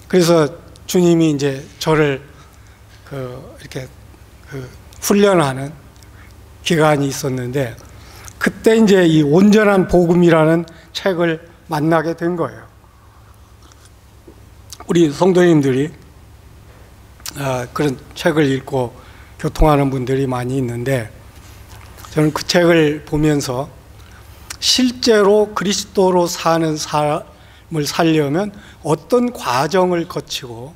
그래서 주님이 이제 저를 이렇게 훈련하는 기간이 있었는데, 그때 이제 이 온전한 복음이라는 책을 만나게 된 거예요. 우리 성도님들이 그런 책을 읽고 교통하는 분들이 많이 있는데, 저는 그 책을 보면서 실제로 그리스도로 사는 삶을 살려면 어떤 과정을 거치고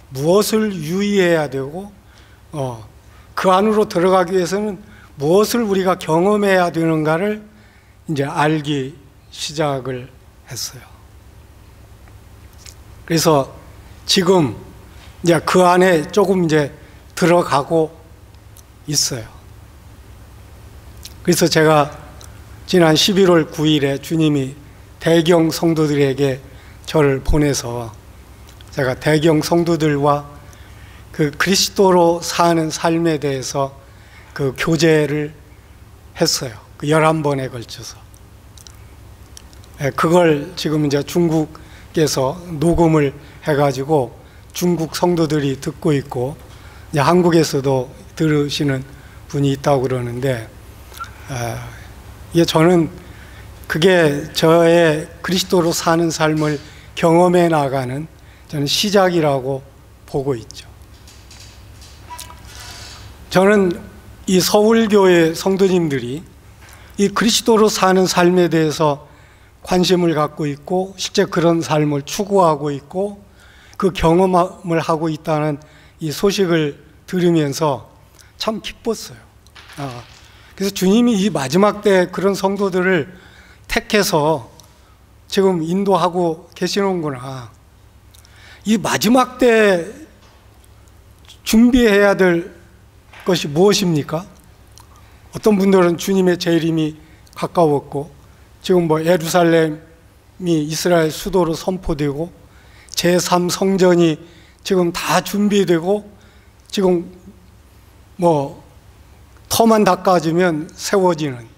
무엇을 유의해야 되고 그 안으로 들어가기 위해서는 무엇을 우리가 경험해야 되는가를 이제 알기 시작을 했어요. 그래서 지금 이제 그 안에 조금 이제 들어가고 있어요. 그래서 제가 지난 11월 9일에 주님이 대경 성도들에게 저를 보내서 제가 대경 성도들과 그 그리스도로 사는 삶에 대해서 그 교제를 했어요. 그 11번에 걸쳐서. 그걸 지금 이제 중국에서 녹음을 해가지고 중국 성도들이 듣고 있고, 이제 한국에서도 들으시는 분이 있다고 그러는데, 저는 그게 저의 그리스도로 사는 삶을 경험해 나가는 저는 시작이라고 보고 있죠. 저는 이 서울교회 성도님들이 이 그리스도로 사는 삶에 대해서 관심을 갖고 있고 실제 그런 삶을 추구하고 있고 그 경험을 하고 있다는 이 소식을 들으면서 참 기뻤어요. 그래서 주님이 이 마지막 때 그런 성도들을 택해서 지금 인도하고 계시는구나. 이 마지막 때 준비해야 될 것이 무엇입니까? 어떤 분들은 주님의 재림이 가까웠고 지금 예루살렘이 이스라엘 수도로 선포되고 제3성전이 지금 다 준비되고 지금 터만 닦아지면 세워지는,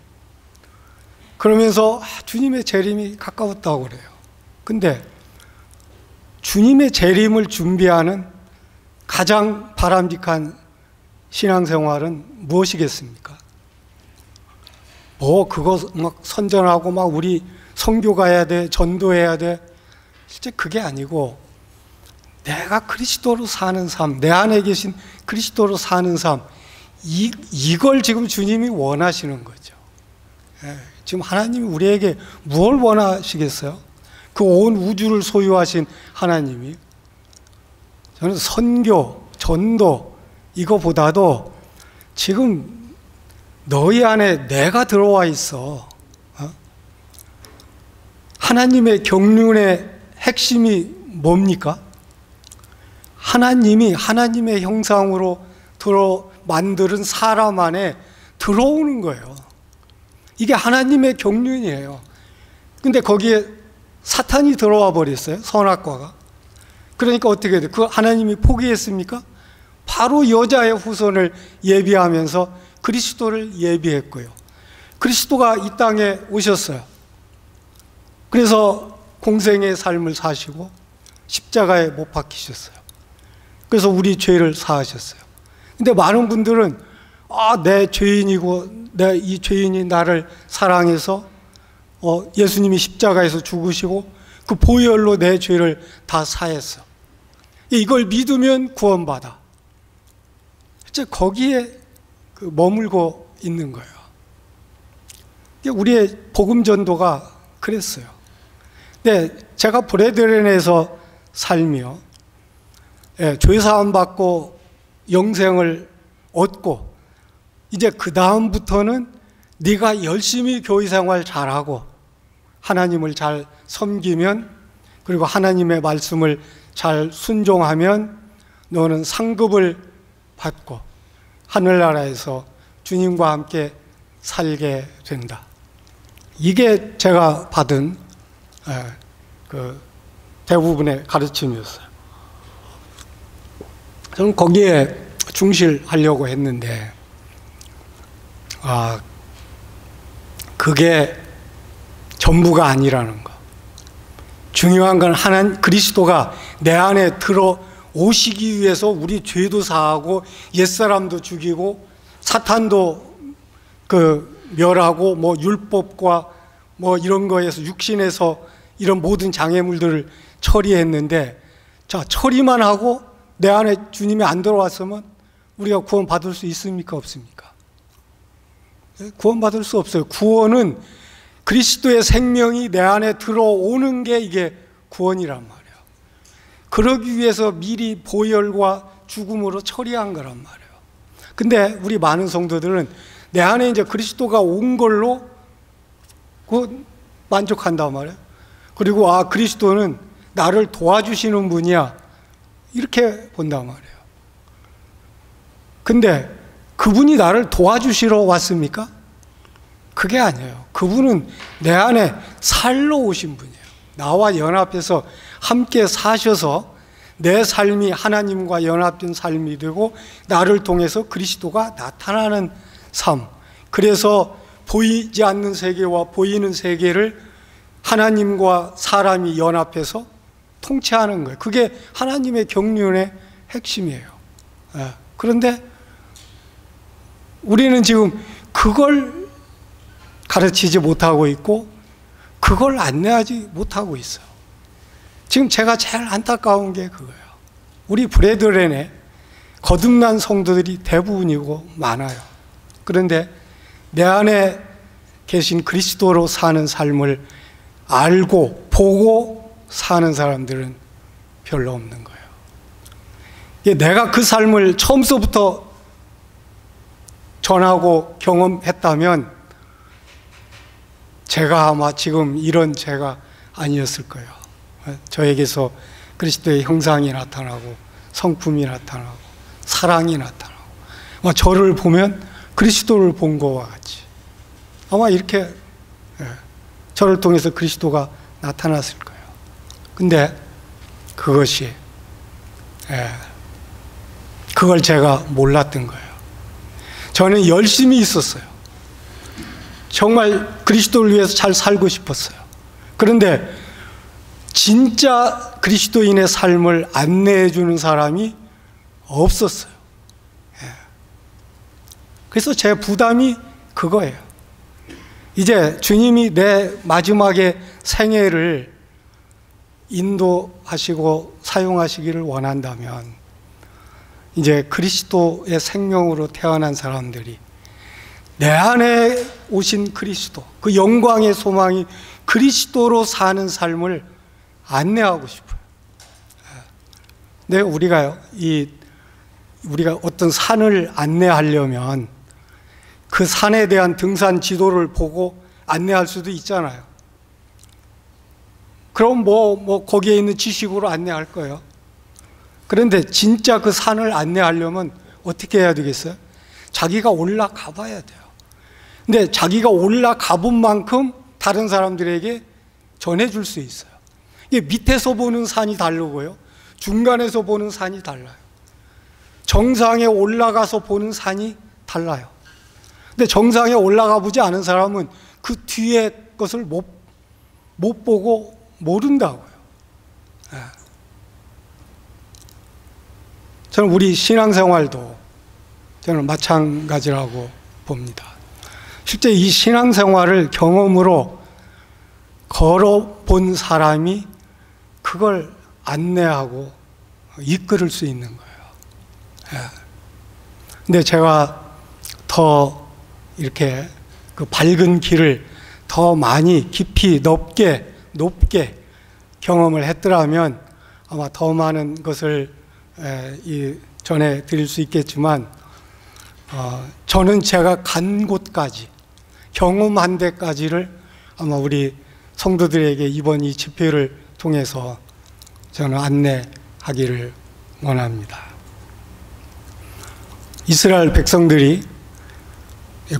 그러면서 주님의 재림이 가까웠다고 그래요. 근데 주님의 재림을 준비하는 가장 바람직한 신앙생활은 무엇이겠습니까? 그거 선전하고 우리 선교 가야 돼, 전도해야 돼. 실제 그게 아니고 내가 그리스도로 사는 삶, 내 안에 계신 그리스도로 사는 삶, 이걸 지금 주님이 원하시는 거죠. 지금 하나님이 우리에게 무엇을 원하시겠어요? 그 온 우주를 소유하신 하나님이. 저는 선교, 전도 이거보다도 지금 너희 안에 내가 들어와 있어. 하나님의 경륜의 핵심이 뭡니까? 하나님이 하나님의 형상으로 만드는 사람 안에 들어오는 거예요. 이게 하나님의 경륜이에요. 근데 거기에 사탄이 들어와 버렸어요. 선악과가. 그러니까 어떻게 돼요? 그 하나님이 포기했습니까? 바로 여자의 후손을 예비하면서 그리스도를 예비했고요. 그리스도가 이 땅에 오셨어요. 그래서 공생의 삶을 사시고 십자가에 못 박히셨어요. 그래서 우리 죄를 사하셨어요. 근데 많은 분들은 내 죄인이고 이 죄인이 나를 사랑해서 예수님이 십자가에서 죽으시고 그 보혈로 내 죄를 다 사했어. 이걸 믿으면 구원받아. 실제 거기에 머물고 있는 거예요. 우리의 복음 전도가 그랬어요. 근데 제가 브레드렌에서 살며 죄사함 받고 영생을 얻고 이제 그 다음부터는 네가 열심히 교회생활 잘하고 하나님을 잘 섬기면, 그리고 하나님의 말씀을 잘 순종하면 너는 상급을 받고 하늘나라에서 주님과 함께 살게 된다. 이게 제가 받은 그 대부분의 가르침이었어요. 저는 거기에 충실하려고 했는데 그게 전부가 아니라는 거. 중요한 건 그리스도가 내 안에 들어오시기 위해서 우리 죄도 사하고 옛사람도 죽이고 사탄도 멸하고 율법과 이런 거에서 육신에서 이런 모든 장애물들을 처리했는데, 자, 처리만 하고 내 안에 주님이 안 들어왔으면 우리가 구원받을 수 있습니까? 없습니까? 구원받을 수 없어요. 구원은 그리스도의 생명이 내 안에 들어오는 게 이게 구원이란 말이에요. 그러기 위해서 미리 보혈과 죽음으로 처리한 거란 말이에요. 근데 우리 많은 성도들은 내 안에 이제 그리스도가 온 걸로 만족한단 말이에요. 그리고 그리스도는 나를 도와주시는 분이야, 이렇게 본단 말이에요. 근데 그분이 나를 도와주시러 왔습니까? 그게 아니에요. 그분은 내 안에 살러 오신 분이에요. 나와 연합해서 함께 사셔서 내 삶이 하나님과 연합된 삶이 되고 나를 통해서 그리스도가 나타나는 삶. 그래서 보이지 않는 세계와 보이는 세계를 하나님과 사람이 연합해서 통치하는 거예요. 그게 하나님의 경륜의 핵심이에요. 그런데 우리는 지금 그걸 가르치지 못하고 있고 그걸 안내하지 못하고 있어요. 지금 제가 제일 안타까운 게 그거예요. 우리 브레드렌에 거듭난 성도들이 대부분이고 많아요. 그런데 내 안에 계신 그리스도로 사는 삶을 알고 보고 사는 사람들은 별로 없는 거예요. 내가 그 삶을 처음서부터 전하고 경험했다면 제가 아마 지금 이런 제가 아니었을 거예요. 저에게서 그리스도의 형상이 나타나고 성품이 나타나고 사랑이 나타나고 저를 보면 그리스도를 본 것과 같이 아마 이렇게 저를 통해서 그리스도가 나타났을 거예요. 근데 그것이 그걸 제가 몰랐던 거예요. 저는 열심히 있었어요. 정말 그리스도를 위해서 잘 살고 싶었어요. 그런데 진짜 그리스도인의 삶을 안내해 주는 사람이 없었어요. 그래서 제 부담이 그거예요. 이제 주님이 내 마지막의 생애를 인도하시고 사용하시기를 원한다면 이제 그리스도의 생명으로 태어난 사람들이 내 안에 오신 그리스도, 그 영광의 소망이 그리스도로 사는 삶을 안내하고 싶어요. 근데 우리가 어떤 산을 안내하려면 그 산에 대한 등산 지도를 보고 안내할 수도 있잖아요. 그럼 거기에 있는 지식으로 안내할 거예요. 그런데 진짜 그 산을 안내하려면 어떻게 해야 되겠어요? 자기가 올라가 봐야 돼요. 근데 자기가 올라가 본 만큼 다른 사람들에게 전해줄 수 있어요. 이게 밑에서 보는 산이 다르고요, 중간에서 보는 산이 달라요. 정상에 올라가서 보는 산이 달라요. 근데 정상에 올라가 보지 않은 사람은 그 뒤에 것을 못 보고 모른다고요. 저는 우리 신앙생활도 저는 마찬가지라고 봅니다. 실제 이 신앙생활을 경험으로 걸어본 사람이 그걸 안내하고 이끌을 수 있는 거예요. 근데 제가 더 이렇게 그 밝은 길을 더 많이 깊이 높게 경험을 했더라면 아마 더 많은 것을 전해 드릴 수 있겠지만 저는 제가 간 곳까지 경험한 데까지를 아마 우리 성도들에게 이번 이 집회를 통해서 저는 안내하기를 원합니다. 이스라엘 백성들이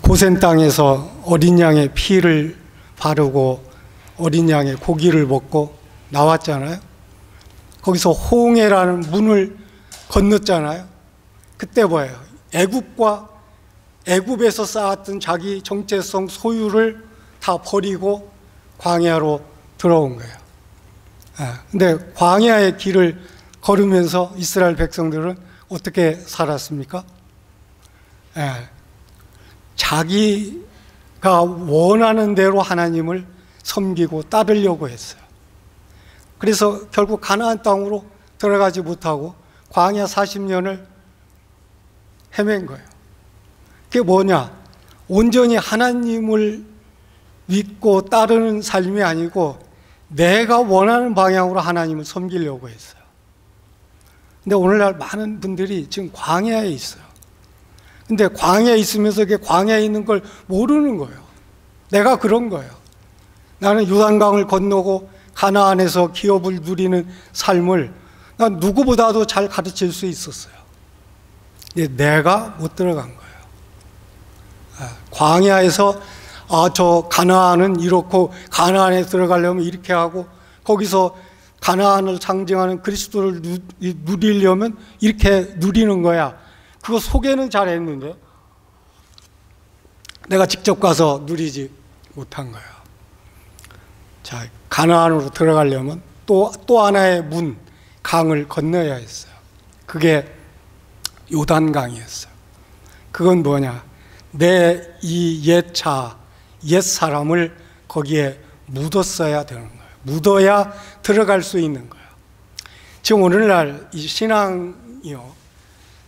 고센 땅에서 어린 양의 피를 바르고 어린 양의 고기를 먹고 나왔잖아요. 거기서 홍해라는 문을 건넜잖아요. 그때 뭐예요? 애굽에서 쌓았던 자기 정체성 소유를 다 버리고 광야로 들어온 거예요. 근데 광야의 길을 걸으면서 이스라엘 백성들은 어떻게 살았습니까? 자기가 원하는 대로 하나님을 섬기고 따르려고 했어요. 그래서 결국 가나안 땅으로 들어가지 못하고 광야 40년을 헤맨 거예요. 그게 뭐냐? 온전히 하나님을 믿고 따르는 삶이 아니고 내가 원하는 방향으로 하나님을 섬기려고 했어요. 근데 오늘날 많은 분들이 지금 광야에 있어요. 근데 광야에 있으면서 그게 광야에 있는 걸 모르는 거예요. 내가 그런 거예요. 나는 요단강을 건너고 가나안에서 기업을 누리는 삶을 난 누구보다도 잘 가르칠 수 있었어요. 근데 내가 못 들어간 거예요. 광야에서 저 가나안은 이렇고 가나안에 들어가려면 이렇게 하고 거기서 가나안을 상징하는 그리스도를 누리려면 이렇게 누리는 거야. 그거 소개는 잘했는데 내가 직접 가서 누리지 못한 거예요. 자, 가나안으로 들어가려면 또 하나의 문, 강을 건너야 했어요. 그게 요단강이었어요. 그건 뭐냐? 내 이 옛 사람을 거기에 묻었어야 되는 거예요. 묻어야 들어갈 수 있는 거예요. 지금 오늘날 이 신앙이요.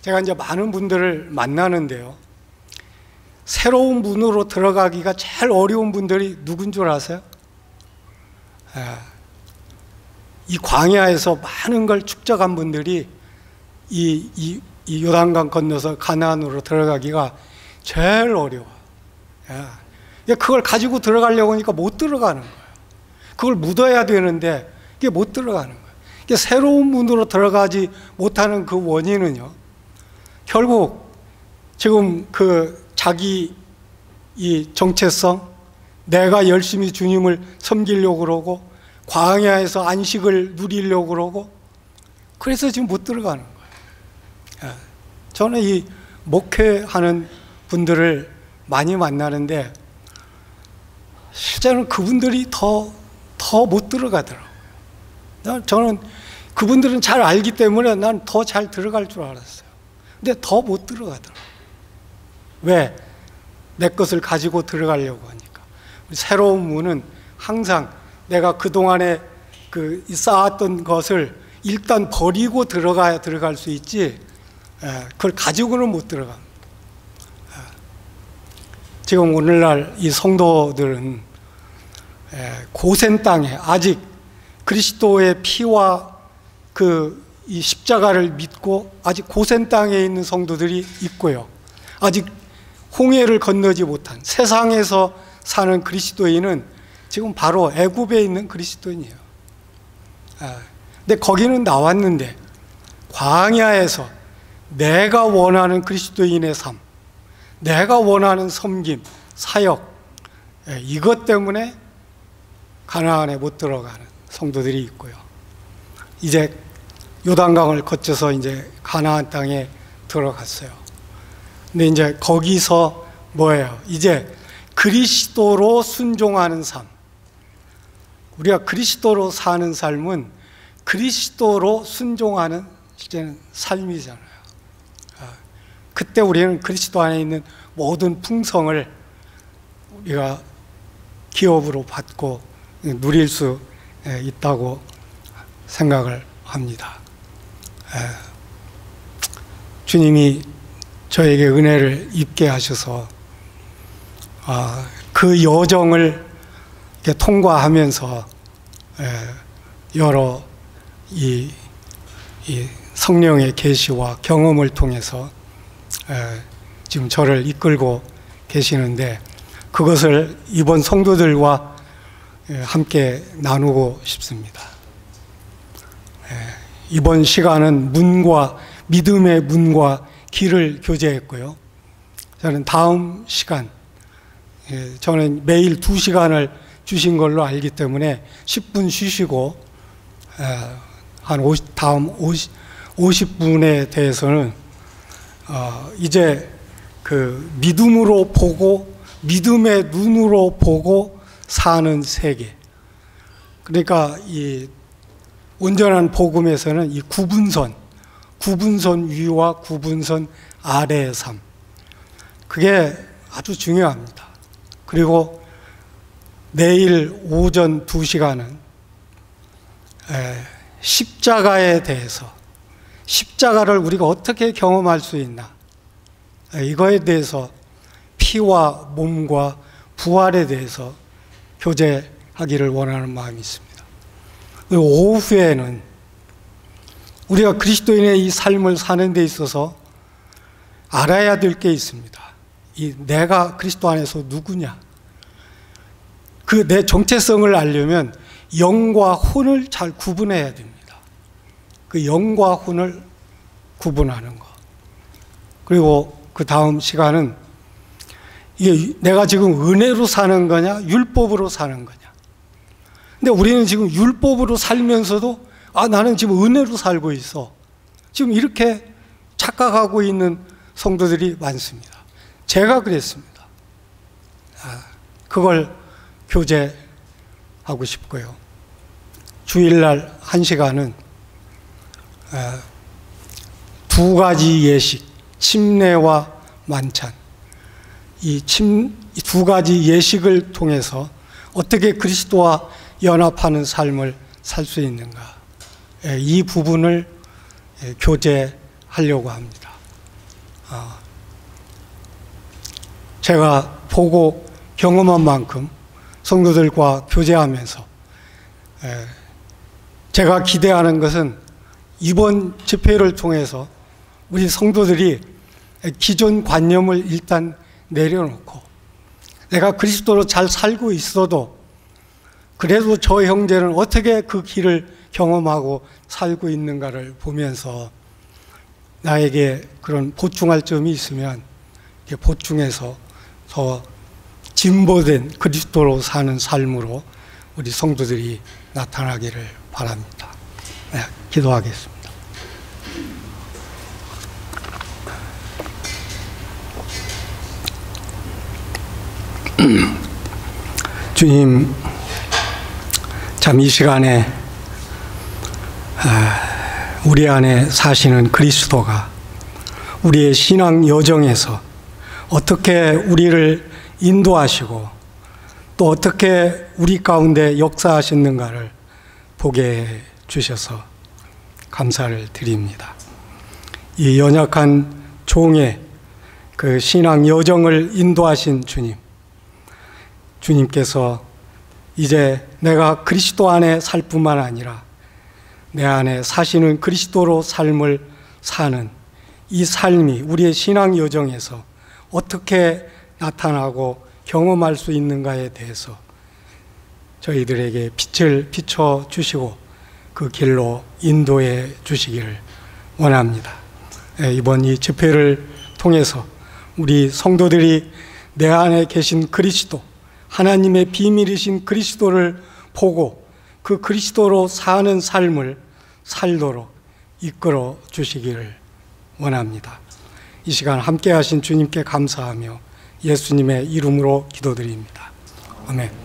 제가 이제 많은 분들을 만나는데요. 새로운 문으로 들어가기가 제일 어려운 분들이 누군 줄 아세요? 이 광야에서 많은 걸 축적한 분들이 이 요단강 건너서 가나안으로 들어가기가 제일 어려워요. 그걸 가지고 들어가려고 하니까 못 들어가는 거예요. 그걸 묻어야 되는데 이게 못 들어가는 거예요. 이게 새로운 문으로 들어가지 못하는 그 원인은요. 결국 지금 그 자기 이 정체성, 내가 열심히 주님을 섬기려고 그러고 광야에서 안식을 누리려고 그러고 그래서 지금 못 들어가는 거예요. 저는 이 목회하는 분들을 많이 만나는데 실제로는 그분들이 더 못 들어가더라고요. 저는 그분들은 잘 알기 때문에 난 더 잘 들어갈 줄 알았어요. 근데 더 못 들어가더라고요. 왜? 내 것을 가지고 들어가려고 하니까. 새로운 문은 항상 내가 그동안에 쌓았던 것을 일단 버리고 들어가야 들어갈 수 있지, 그걸 가지고는 못 들어갑니다. 지금 오늘날 이 성도들은 고센 땅에 아직 그리스도의 피와 이 십자가를 믿고 아직 고센 땅에 있는 성도들이 있고요. 아직 홍해를 건너지 못한 세상에서 사는 그리스도인은 지금 바로 애굽에 있는 그리스도인이에요. 근데 거기는 나왔는데 광야에서 내가 원하는 그리스도인의 삶, 내가 원하는 섬김, 사역, 이것 때문에 가나안에 못 들어가는 성도들이 있고요. 이제 요단강을 거쳐서 이제 가나안 땅에 들어갔어요. 근데 이제 거기서 뭐예요? 이제 그리스도로 순종하는 삶. 우리가 그리스도로 사는 삶은 그리스도로 순종하는 실제는 삶이잖아요. 그때 우리는 그리스도 안에 있는 모든 풍성을 우리가 기업으로 받고 누릴 수 있다고 생각을 합니다. 주님이 저에게 은혜를 입게 하셔서 그 여정을 통과하면서 여러 이 성령의 계시와 경험을 통해서 지금 저를 이끌고 계시는데 그것을 이번 성도들과 함께 나누고 싶습니다. 이번 시간은 믿음의 문과 길을 교제했고요. 저는 다음 시간, 저는 매일 2시간을 주신 걸로 알기 때문에 10분 쉬시고 다음 50분에 대해서는 이제 그 믿음으로 보고 믿음의 눈으로 보고 사는 세계. 그러니까 이 온전한 복음에서는 이 구분선 위와 구분선 아래의 삶. 그게 아주 중요합니다. 그리고 내일 오전 2시간은 십자가에 대해서 십자가를 우리가 어떻게 경험할 수 있나? 이거에 대해서 피와 몸과 부활에 대해서 교제하기를 원하는 마음이 있습니다. 오후에는 우리가 그리스도인의 이 삶을 사는 데 있어서 알아야 될 게 있습니다. 이 내가 그리스도 안에서 누구냐? 그 내 정체성을 알려면 영과 혼을 잘 구분해야 됩니다. 그 영과 혼을 구분하는 것. 그리고 그 다음 시간은 이게 내가 지금 은혜로 사는 거냐, 율법으로 사는 거냐. 근데 우리는 지금 율법으로 살면서도 나는 지금 은혜로 살고 있어. 지금 이렇게 착각하고 있는 성도들이 많습니다. 제가 그랬습니다. 그걸 교제하고 싶고요. 주일날 1시간은 두 가지 예식, 침례와 만찬. 이 두 가지 예식을 통해서 어떻게 그리스도와 연합하는 삶을 살 수 있는가. 이 부분을 교제하려고 합니다. 제가 보고 경험한 만큼 성도들과 교제하면서 제가 기대하는 것은 이번 집회를 통해서 우리 성도들이 기존 관념을 일단 내려놓고 내가 그리스도로 잘 살고 있어도 그래도 저 형제는 어떻게 그 길을 경험하고 살고 있는가를 보면서 나에게 그런 보충할 점이 있으면 보충해서 더 진보된 그리스도로 사는 삶으로 우리 성도들이 나타나기를 바랍니다. 네, 기도하겠습니다. 주님, 참 이 시간에 우리 안에 사시는 그리스도가 우리의 신앙 여정에서 어떻게 우리를 인도하시고 또 어떻게 우리 가운데 역사하시는가를 보게 해 주셔서 감사를 드립니다. 이 연약한 종의 그 신앙 여정을 인도하신 주님, 주님께서 이제 내가 그리스도 안에 살 뿐만 아니라 내 안에 사시는 그리스도로 삶을 사는 이 삶이 우리의 신앙 여정에서 어떻게 나타나고 경험할 수 있는가에 대해서 저희들에게 빛을 비춰 주시고 그 길로 인도해 주시기를 원합니다. 이번 이 집회를 통해서 우리 성도들이 내 안에 계신 그리스도, 하나님의 비밀이신 그리스도를 보고 그 그리스도로 사는 삶을 살도록 이끌어 주시기를 원합니다. 이 시간 함께 하신 주님께 감사하며 예수님의 이름으로 기도드립니다. 아멘.